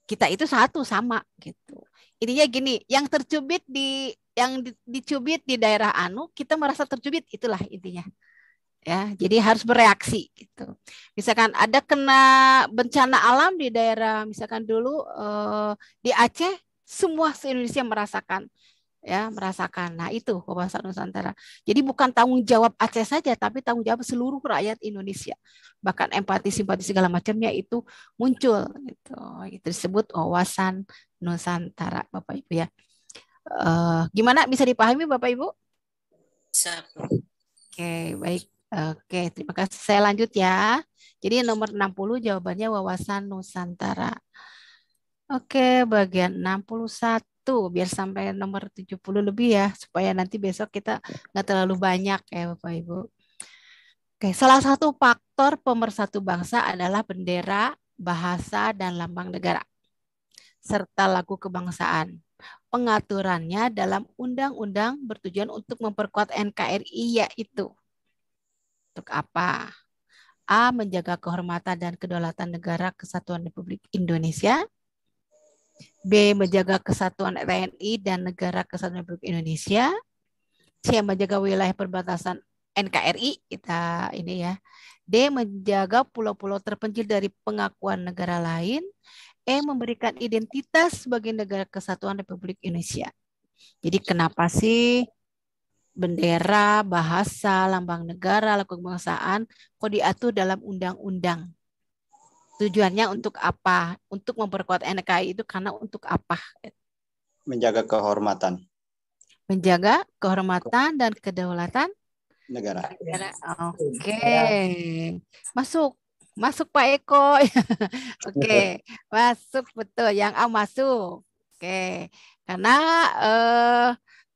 kita itu satu sama gitu. Intinya gini, yang tercubit dicubit di daerah anu, kita merasa tercubit, itulah intinya. Ya, jadi harus bereaksi gitu. Misalkan ada kena bencana alam di daerah, misalkan dulu di Aceh, semua se-Indonesia merasakan, ya merasakan. Nah itu wawasan Nusantara. Jadi bukan tanggung jawab Aceh saja, tapi tanggung jawab seluruh rakyat Indonesia. Bahkan empati, simpati segala macamnya itu muncul. Gitu. Itu disebut wawasan Nusantara, Bapak Ibu ya. Gimana, bisa dipahami Bapak Ibu? Bisa. Oke, baik. Oke, terima kasih. Saya lanjut ya. Jadi nomor 60 jawabannya wawasan Nusantara. Oke, bagian 61 biar sampai nomor 70 lebih ya, supaya nanti besok kita nggak terlalu banyak ya Bapak Ibu. Oke, salah satu faktor pemersatu bangsa adalah bendera, bahasa, dan lambang negara, serta lagu kebangsaan. Pengaturannya dalam undang-undang bertujuan untuk memperkuat NKRI, yaitu untuk apa? A. Menjaga kehormatan dan kedaulatan negara Kesatuan Republik Indonesia. B. Menjaga kesatuan TNI dan negara Kesatuan Republik Indonesia. C. Menjaga wilayah perbatasan NKRI. Kita ini ya. D. Menjaga pulau-pulau terpencil dari pengakuan negara lain. E. Memberikan identitas sebagai negara Kesatuan Republik Indonesia. Jadi kenapa sih bendera, bahasa, lambang negara, lagu kebangsaan kok diatur dalam undang-undang? Tujuannya untuk apa? Untuk memperkuat NKRI itu karena untuk apa? Menjaga kehormatan. Menjaga kehormatan dan kedaulatan negara. Oke. Masuk Pak Eko. Oke, masuk betul. Yang A masuk. Oke. Karena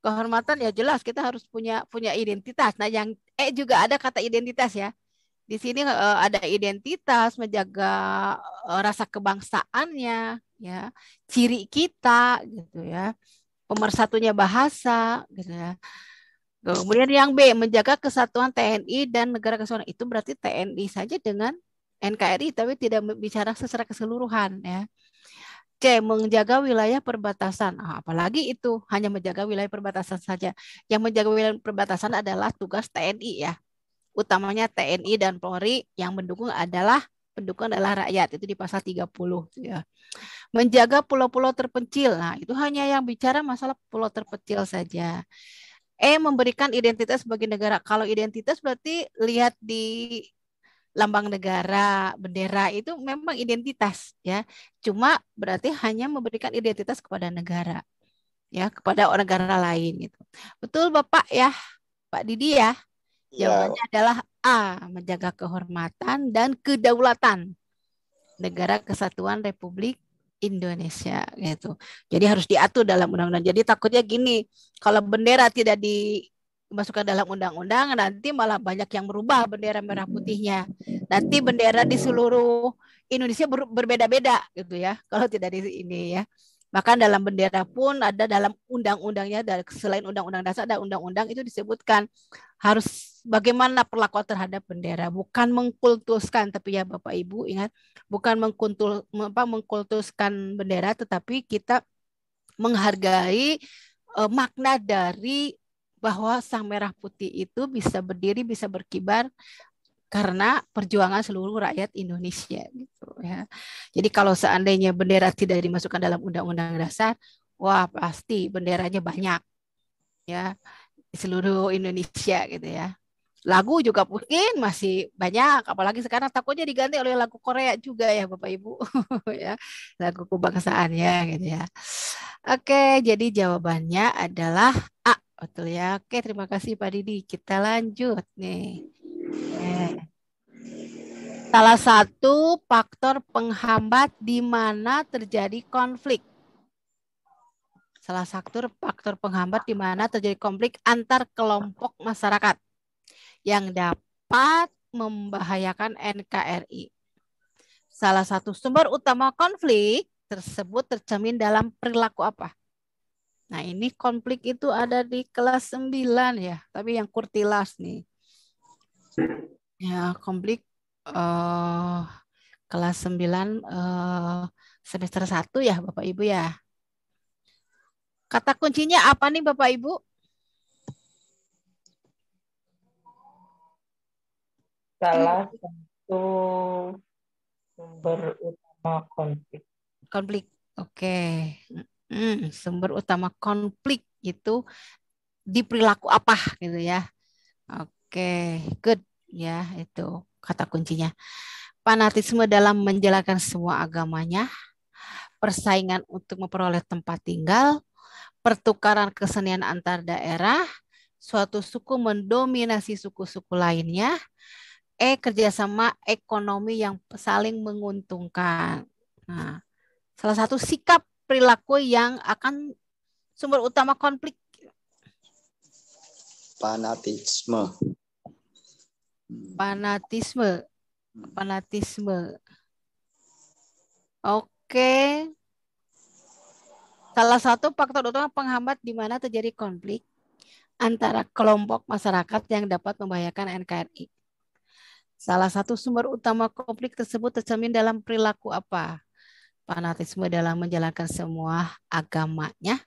kehormatan ya jelas kita harus punya identitas. Nah, yang E juga ada kata identitas ya. Di sini ada identitas, menjaga rasa kebangsaannya, ya, ciri kita, gitu ya, pemersatunya bahasa, gitu ya. Kemudian yang B, menjaga kesatuan TNI dan negara kesatuan, itu berarti TNI saja dengan NKRI, tapi tidak bicara secara keseluruhan, ya. C, menjaga wilayah perbatasan. Apalagi itu hanya menjaga wilayah perbatasan saja. Yang menjaga wilayah perbatasan adalah tugas TNI ya. Utamanya TNI dan Polri, yang mendukung adalah rakyat, itu di pasal 30 ya. Menjaga pulau-pulau terpencil. Nah, itu hanya yang bicara masalah pulau terpencil saja. E, memberikan identitas bagi negara. Kalau identitas berarti lihat di lambang negara, bendera itu memang identitas ya. Cuma berarti hanya memberikan identitas kepada negara. Ya, kepada negara lain gitu. Betul Bapak ya, Pak Didi ya? Jawabannya adalah A, menjaga kehormatan dan kedaulatan negara Kesatuan Republik Indonesia gitu. Jadi harus diatur dalam undang-undang. Jadi takutnya gini, kalau bendera tidak dimasukkan dalam undang-undang, nanti malah banyak yang merubah bendera merah putihnya. Nanti bendera di seluruh Indonesia berbeda-beda gitu ya. Kalau tidak di ini ya. Bahkan dalam bendera pun ada dalam undang-undangnya, selain undang-undang dasar ada undang-undang itu disebutkan harus bagaimana perlakuan terhadap bendera, bukan mengkultuskan, tapi ya Bapak Ibu ingat, bukan mengkultuskan bendera, tetapi kita menghargai makna dari bahwa sang merah putih itu bisa berdiri, bisa berkibar karena perjuangan seluruh rakyat Indonesia gitu ya. Jadi kalau seandainya bendera tidak dimasukkan dalam undang-undang dasar, wah pasti benderanya banyak ya di seluruh Indonesia gitu ya. Lagu juga mungkin masih banyak, apalagi sekarang takutnya diganti oleh lagu Korea juga ya Bapak Ibu ya, lagu kebangsaannya gitu ya. Oke, jadi jawabannya adalah A, betul ya. Oke, terima kasih Pak Didi. Kita lanjut nih. Salah satu faktor penghambat di mana terjadi konflik. Salah satu faktor penghambat di mana terjadi konflik antar kelompok masyarakat yang dapat membahayakan NKRI. Salah satu sumber utama konflik tersebut tercermin dalam perilaku apa? Nah, ini konflik itu ada di kelas 9 ya, tapi yang kurtilas nih. Ya, konflik kelas 9 semester 1 ya, Bapak Ibu ya. Kata kuncinya apa nih Bapak Ibu? Salah satu sumber utama konflik. Konflik, oke. Sumber utama konflik itu di perilaku apa gitu ya. Oke, good ya, itu kata kuncinya. Fanatisme dalam menjalankan semua agamanya, persaingan untuk memperoleh tempat tinggal, pertukaran kesenian antar daerah, suatu suku mendominasi suku-suku lainnya, kerjasama ekonomi yang saling menguntungkan. Nah, salah satu sikap perilaku yang akan sumber utama konflik. Fanatisme. Oke. Salah satu faktor utama penghambat di mana terjadi konflik antara kelompok masyarakat yang dapat membahayakan NKRI. Salah satu sumber utama konflik tersebut tercermin dalam perilaku apa? Fanatisme dalam menjalankan semua agamanya,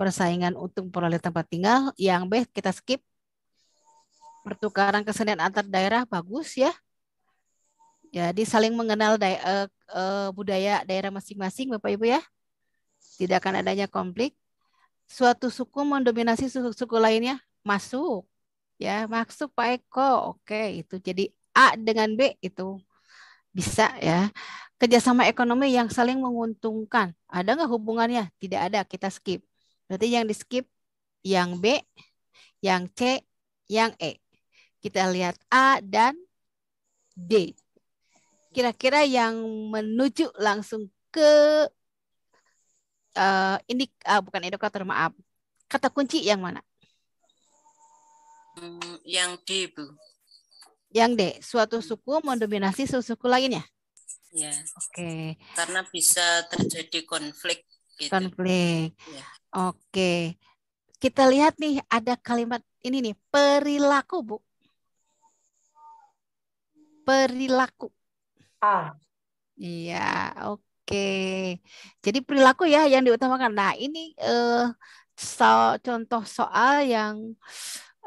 persaingan untuk memperoleh tempat tinggal. Yang B kita skip. Pertukaran kesenian antar daerah bagus ya. Jadi saling mengenal budaya daerah masing-masing Bapak Ibu ya. Tidak akan adanya konflik. Suatu suku mendominasi suku lainnya masuk. Ya, masuk Pak Eko. Oke, itu jadi A dengan B itu bisa ya. Kerjasama ekonomi yang saling menguntungkan. Ada nggak hubungannya? Tidak ada, kita skip. Berarti yang di skip yang B, yang C, yang E. Kita lihat A dan D. Kira-kira yang menuju langsung ke bukan indikator, maaf. Kata kunci yang mana? Yang D, Bu. Yang D, suatu suku mendominasi suku lainnya. Ya. Oke. Karena bisa terjadi konflik. Gitu. Konflik. Ya. Oke. Kita lihat nih ada kalimat ini nih, perilaku, Bu. Perilaku. Iya, oke. Jadi perilaku ya yang diutamakan. Nah, ini contoh soal yang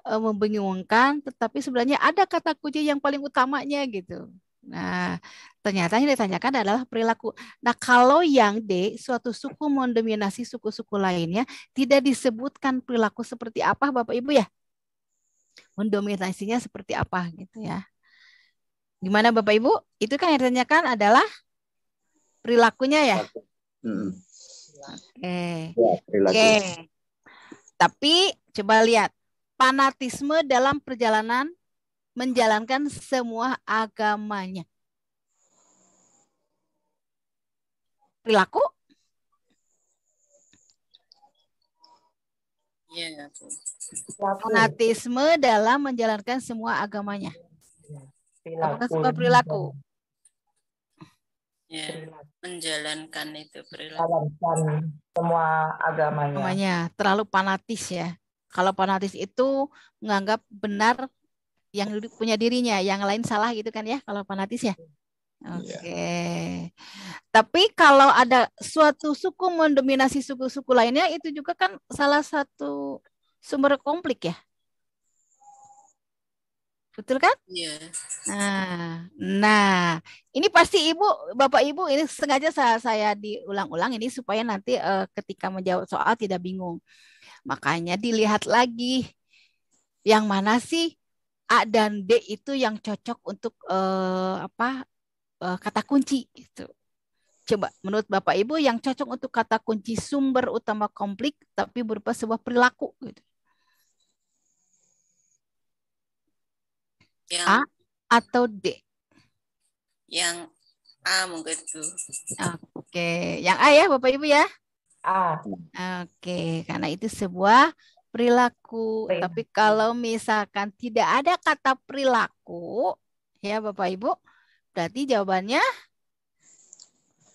membingungkan, tetapi sebenarnya ada kata kunci yang paling utamanya gitu. Nah, ternyata yang ditanyakan adalah perilaku. Nah, kalau yang D, suatu suku mendominasi suku-suku lainnya, tidak disebutkan perilaku seperti apa, Bapak Ibu ya? Mendominasinya seperti apa gitu ya. Gimana Bapak Ibu? Itu kan yang ditanyakan adalah perilakunya ya? Oke. Oke. Tapi coba lihat. Fanatisme dalam perjalanan menjalankan semua agamanya. Perilaku? Iya. Fanatisme dalam menjalankan semua agamanya. Apakah sebuah perilaku? Ya, menjalankan itu perilaku. Menjalankan semua agamanya. Terlalu fanatis ya. Kalau fanatis itu menganggap benar yang punya dirinya, yang lain salah gitu kan ya, kalau fanatis ya. Oke. Tapi kalau ada suatu suku mendominasi suku-suku lainnya, itu juga kan salah satu sumber konflik ya. Betul kan? Iya. Nah, ini pasti Bapak Ibu ini sengaja saya diulang-ulang ini supaya nanti ketika menjawab soal tidak bingung. Makanya dilihat lagi yang mana sih A dan D itu yang cocok untuk kata kunci gitu. Coba menurut Bapak Ibu yang cocok untuk kata kunci sumber utama konflik tapi berupa sebuah perilaku gitu. A atau D? Yang A mungkin itu. Oke, yang A ya Bapak Ibu ya? A. Oke, karena itu sebuah Perilaku. Tapi kalau misalkan tidak ada kata perilaku, ya Bapak Ibu, berarti jawabannya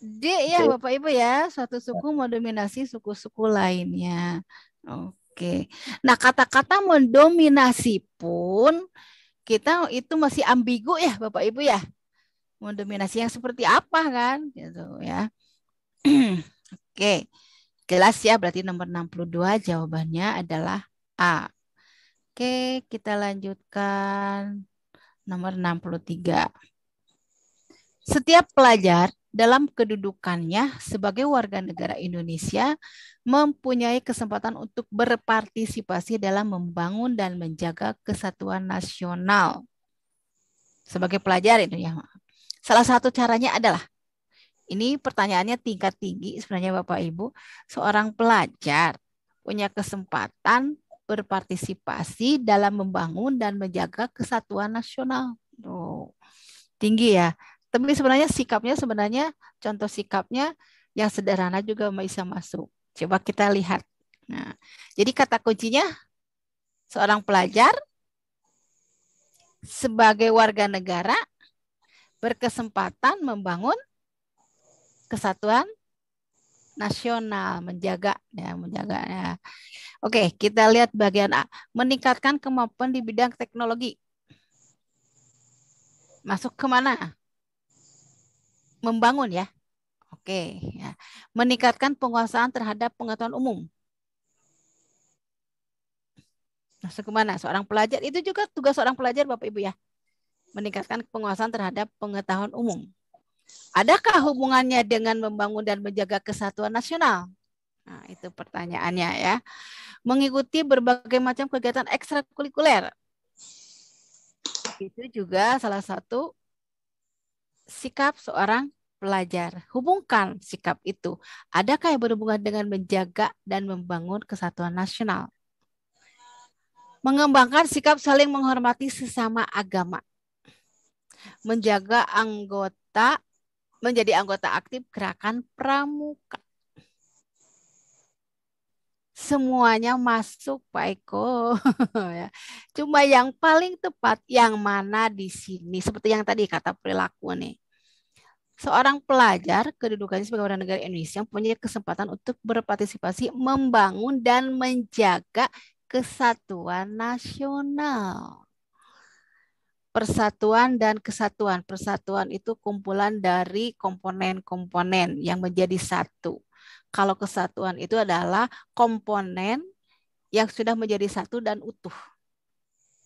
D ya Bapak Ibu ya. Suatu suku mendominasi suku-suku lainnya. Oke. Nah, kata-kata mendominasi pun kita itu masih ambigu ya Bapak Ibu ya. Mendominasi yang seperti apa kan gitu ya. Oke. Jelas ya, berarti nomor 62 jawabannya adalah A. Oke, kita lanjutkan nomor 63. Setiap pelajar dalam kedudukannya sebagai warga negara Indonesia mempunyai kesempatan untuk berpartisipasi dalam membangun dan menjaga kesatuan nasional. Sebagai pelajar itu ya. Salah satu caranya adalah, ini pertanyaannya tingkat tinggi sebenarnya Bapak Ibu, seorang pelajar punya kesempatan berpartisipasi dalam membangun dan menjaga kesatuan nasional. Tuh, tinggi ya. Tapi sebenarnya contoh sikapnya yang sederhana juga bisa masuk. Coba kita lihat. Nah, jadi kata kuncinya seorang pelajar sebagai warga negara berkesempatan membangun kesatuan nasional, menjaga. Oke, kita lihat bagian A. Meningkatkan kemampuan di bidang teknologi. Masuk ke mana? Membangun ya. Oke. Ya. Meningkatkan penguasaan terhadap pengetahuan umum. Masuk ke mana? Seorang pelajar. Itu juga tugas seorang pelajar Bapak Ibu ya. Meningkatkan penguasaan terhadap pengetahuan umum. Adakah hubungannya dengan membangun dan menjaga kesatuan nasional? Nah, itu pertanyaannya ya. Mengikuti berbagai macam kegiatan ekstrakurikuler. Itu juga salah satu sikap seorang pelajar. Hubungkan sikap itu. Adakah yang berhubungan dengan menjaga dan membangun kesatuan nasional? Mengembangkan sikap saling menghormati sesama agama. Menjadi anggota aktif gerakan pramuka. Semuanya masuk Pak Eko. Cuma yang paling tepat yang mana di sini. Seperti yang tadi kata perilaku nih. Seorang pelajar kedudukannya sebagai warga negara Indonesia punya kesempatan untuk berpartisipasi membangun dan menjaga kesatuan nasional. Persatuan dan kesatuan. Persatuan itu kumpulan dari komponen-komponen yang menjadi satu. Kalau kesatuan itu adalah komponen yang sudah menjadi satu dan utuh.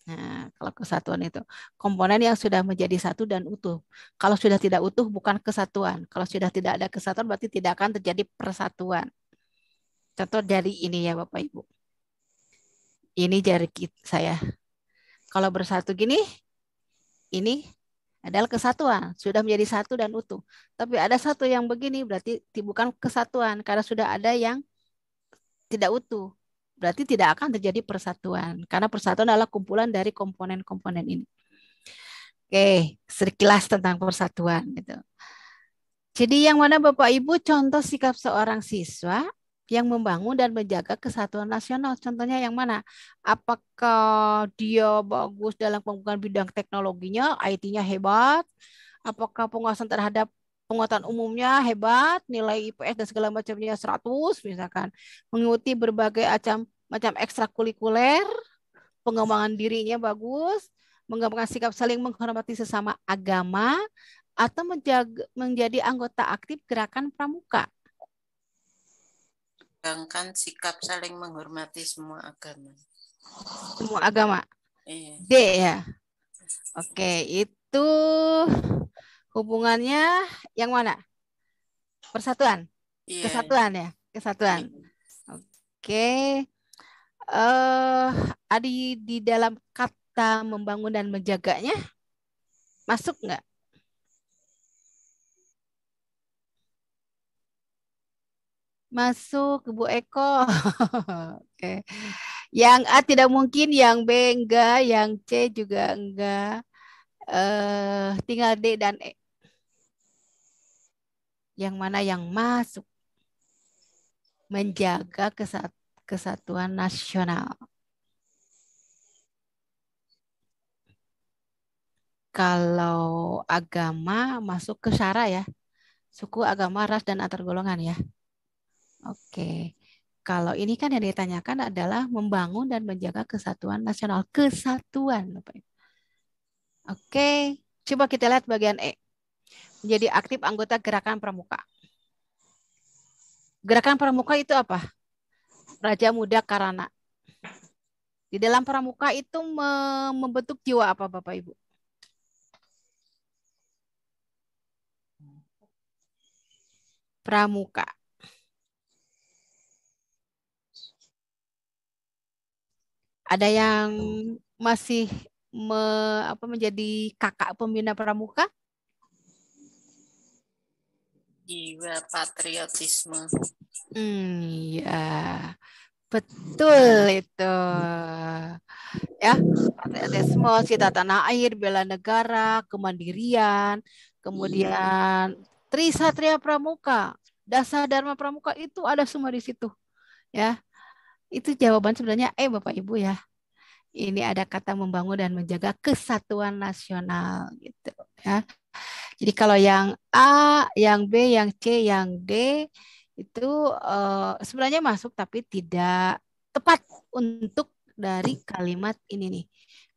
Nah, kalau kesatuan itu komponen yang sudah menjadi satu dan utuh. Kalau sudah tidak utuh bukan kesatuan. Kalau sudah tidak ada kesatuan berarti tidak akan terjadi persatuan. Contoh dari ini ya Bapak Ibu. Ini jari saya. Kalau bersatu gini, ini adalah kesatuan, sudah menjadi satu dan utuh. Tapi ada satu yang begini berarti bukan kesatuan karena sudah ada yang tidak utuh. Berarti tidak akan terjadi persatuan karena persatuan adalah kumpulan dari komponen-komponen ini. Oke, sekilas tentang persatuan gitu. Jadi yang mana Bapak Ibu contoh sikap seorang siswa yang membangun dan menjaga kesatuan nasional. Contohnya yang mana? Apakah dia bagus dalam pengembangan bidang teknologinya, IT-nya hebat? Apakah penguasaan terhadap pengetahuan umumnya hebat, nilai IPS dan segala macamnya 100 misalkan. Mengikuti berbagai macam ekstrakurikuler, pengembangan dirinya bagus, mengembangkan sikap saling menghormati sesama agama, atau menjadi anggota aktif gerakan pramuka. Mengembangkan sikap saling menghormati semua agama. Semua agama. Iya. D ya. Oke, itu hubungannya yang mana? Persatuan. Iya. Kesatuan ya, kesatuan. Iya. Oke. Adi di dalam kata membangun dan menjaganya masuk nggak? Masuk Bu Eko. Oke. Yang A tidak mungkin, yang B enggak, yang C juga enggak. Tinggal D dan E. Yang mana yang masuk? Menjaga kesatuan nasional. Kalau agama masuk ke syara ya. Suku, agama, ras, dan antar golongan ya. Oke. Kalau ini kan yang ditanyakan adalah membangun dan menjaga kesatuan nasional. Kesatuan. Oke. Coba kita lihat bagian E. Menjadi aktif anggota Gerakan Pramuka. Gerakan Pramuka itu apa? Raja Muda Karana. Di dalam Pramuka itu membentuk jiwa apa Bapak Ibu? Pramuka. Ada yang masih menjadi kakak pembina Pramuka? Jiwa patriotisme. Ya, betul itu. Ya, patriotisme, cita tanah air, bela negara, kemandirian, kemudian Trisatria Pramuka, Dasar Dharma Pramuka itu ada semua di situ. Ya, itu jawaban sebenarnya Bapak Ibu ya. Ini ada kata membangun dan menjaga kesatuan nasional gitu ya. Jadi kalau yang A, yang B, yang C, yang D itu sebenarnya masuk tapi tidak tepat untuk dari kalimat ini nih.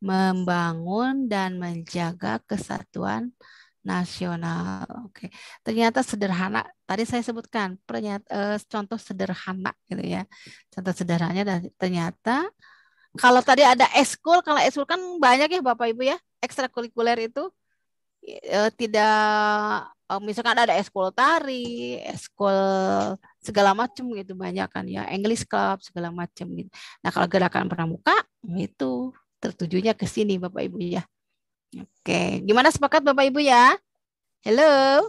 Membangun dan menjaga kesatuan nasional. Oke. Ternyata sederhana. Tadi saya sebutkan contoh sederhana gitu ya. Contoh sederhananya dan ternyata kalau tadi ada ekskul, kalau ekskul kan banyak ya Bapak Ibu ya. Ekstrakurikuler itu tidak misalkan ada ekskul tari, ekskul segala macam gitu banyak kan ya. English Club segala macam gitu. Nah, kalau Gerakan Pramuka itu tertujunya ke sini Bapak Ibu ya. Oke, gimana sepakat Bapak Ibu ya? Halo.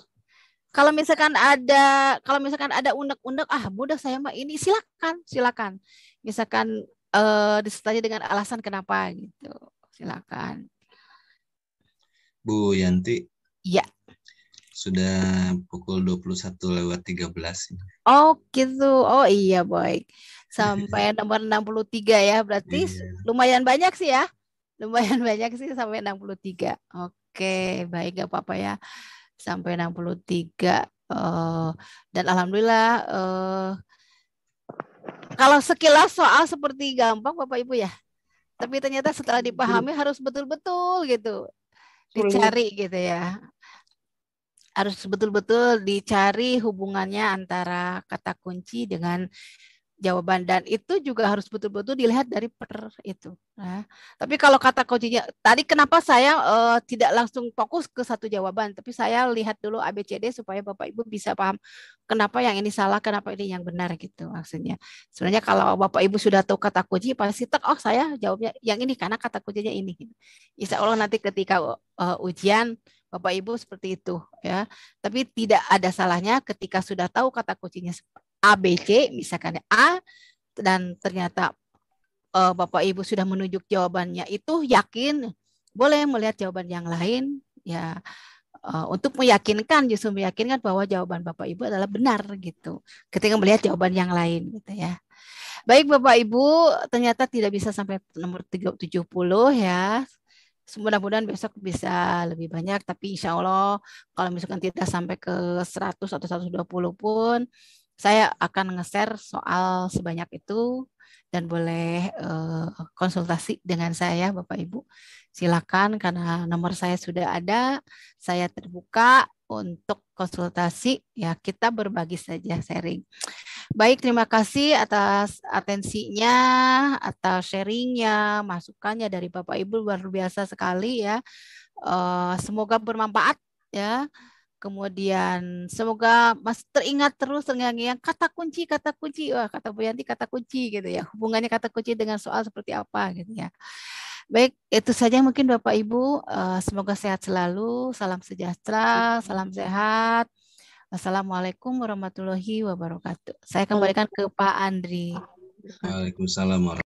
Kalau misalkan ada unek-unek, mudah saya mah ini silakan. Misalkan disertai dengan alasan kenapa gitu. Silakan. Bu Yanti. Iya. Sudah pukul 21:13. Oh, gitu. Oh iya, baik. Sampai nomor 63 ya, berarti lumayan banyak sih ya. Lumayan banyak sih sampai 63. Oke, baik, gak apa-apa ya. Sampai 63. Dan alhamdulillah kalau sekilas soal seperti gampang Bapak Ibu ya. Tapi ternyata setelah dipahami harus betul-betul gitu. Dicari gitu ya. Harus betul-betul dicari hubungannya antara kata kunci dengan jawaban, dan itu juga harus betul-betul dilihat dari itu. Nah, tapi kalau kata kuncinya tadi kenapa saya tidak langsung fokus ke satu jawaban, tapi saya lihat dulu ABCD supaya Bapak Ibu bisa paham kenapa yang ini salah, kenapa ini yang benar gitu maksudnya. Sebenarnya kalau Bapak Ibu sudah tahu kata kunci pasti saya jawabnya yang ini karena kata kuncinya ini. Insya Allah nanti ketika ujian Bapak Ibu seperti itu ya. Tapi tidak ada salahnya ketika sudah tahu kata kuncinya A, B, C, misalkan A, dan ternyata Bapak Ibu sudah menunjuk jawabannya itu yakin, boleh melihat jawaban yang lain ya, untuk meyakinkan bahwa jawaban Bapak Ibu adalah benar gitu. Ketika melihat jawaban yang lain gitu ya. Baik Bapak Ibu, ternyata tidak bisa sampai nomor 70 ya. Mudah-mudahan besok bisa lebih banyak, tapi insya Allah kalau misalkan tidak sampai ke 100 atau 120 pun saya akan nge-share soal sebanyak itu dan boleh konsultasi dengan saya Bapak Ibu. Silakan karena nomor saya sudah ada, saya terbuka untuk konsultasi ya, kita berbagi saja sharing. Baik, terima kasih atas atensinya, atas sharingnya, masukannya dari Bapak Ibu luar biasa sekali ya. Semoga bermanfaat ya. Kemudian semoga masih teringat terus terngiang-ngiang kata kunci. Wah, kata Bu Yanti kata kunci gitu ya. Hubungannya kata kunci dengan soal seperti apa gitu ya. Baik, itu saja mungkin Bapak Ibu. Semoga sehat selalu. Salam sejahtera, salam sehat. Assalamualaikum warahmatullahi wabarakatuh. Saya kembalikan ke Pak Andri. Waalaikumsalam warahmatullahi wabarakatuh.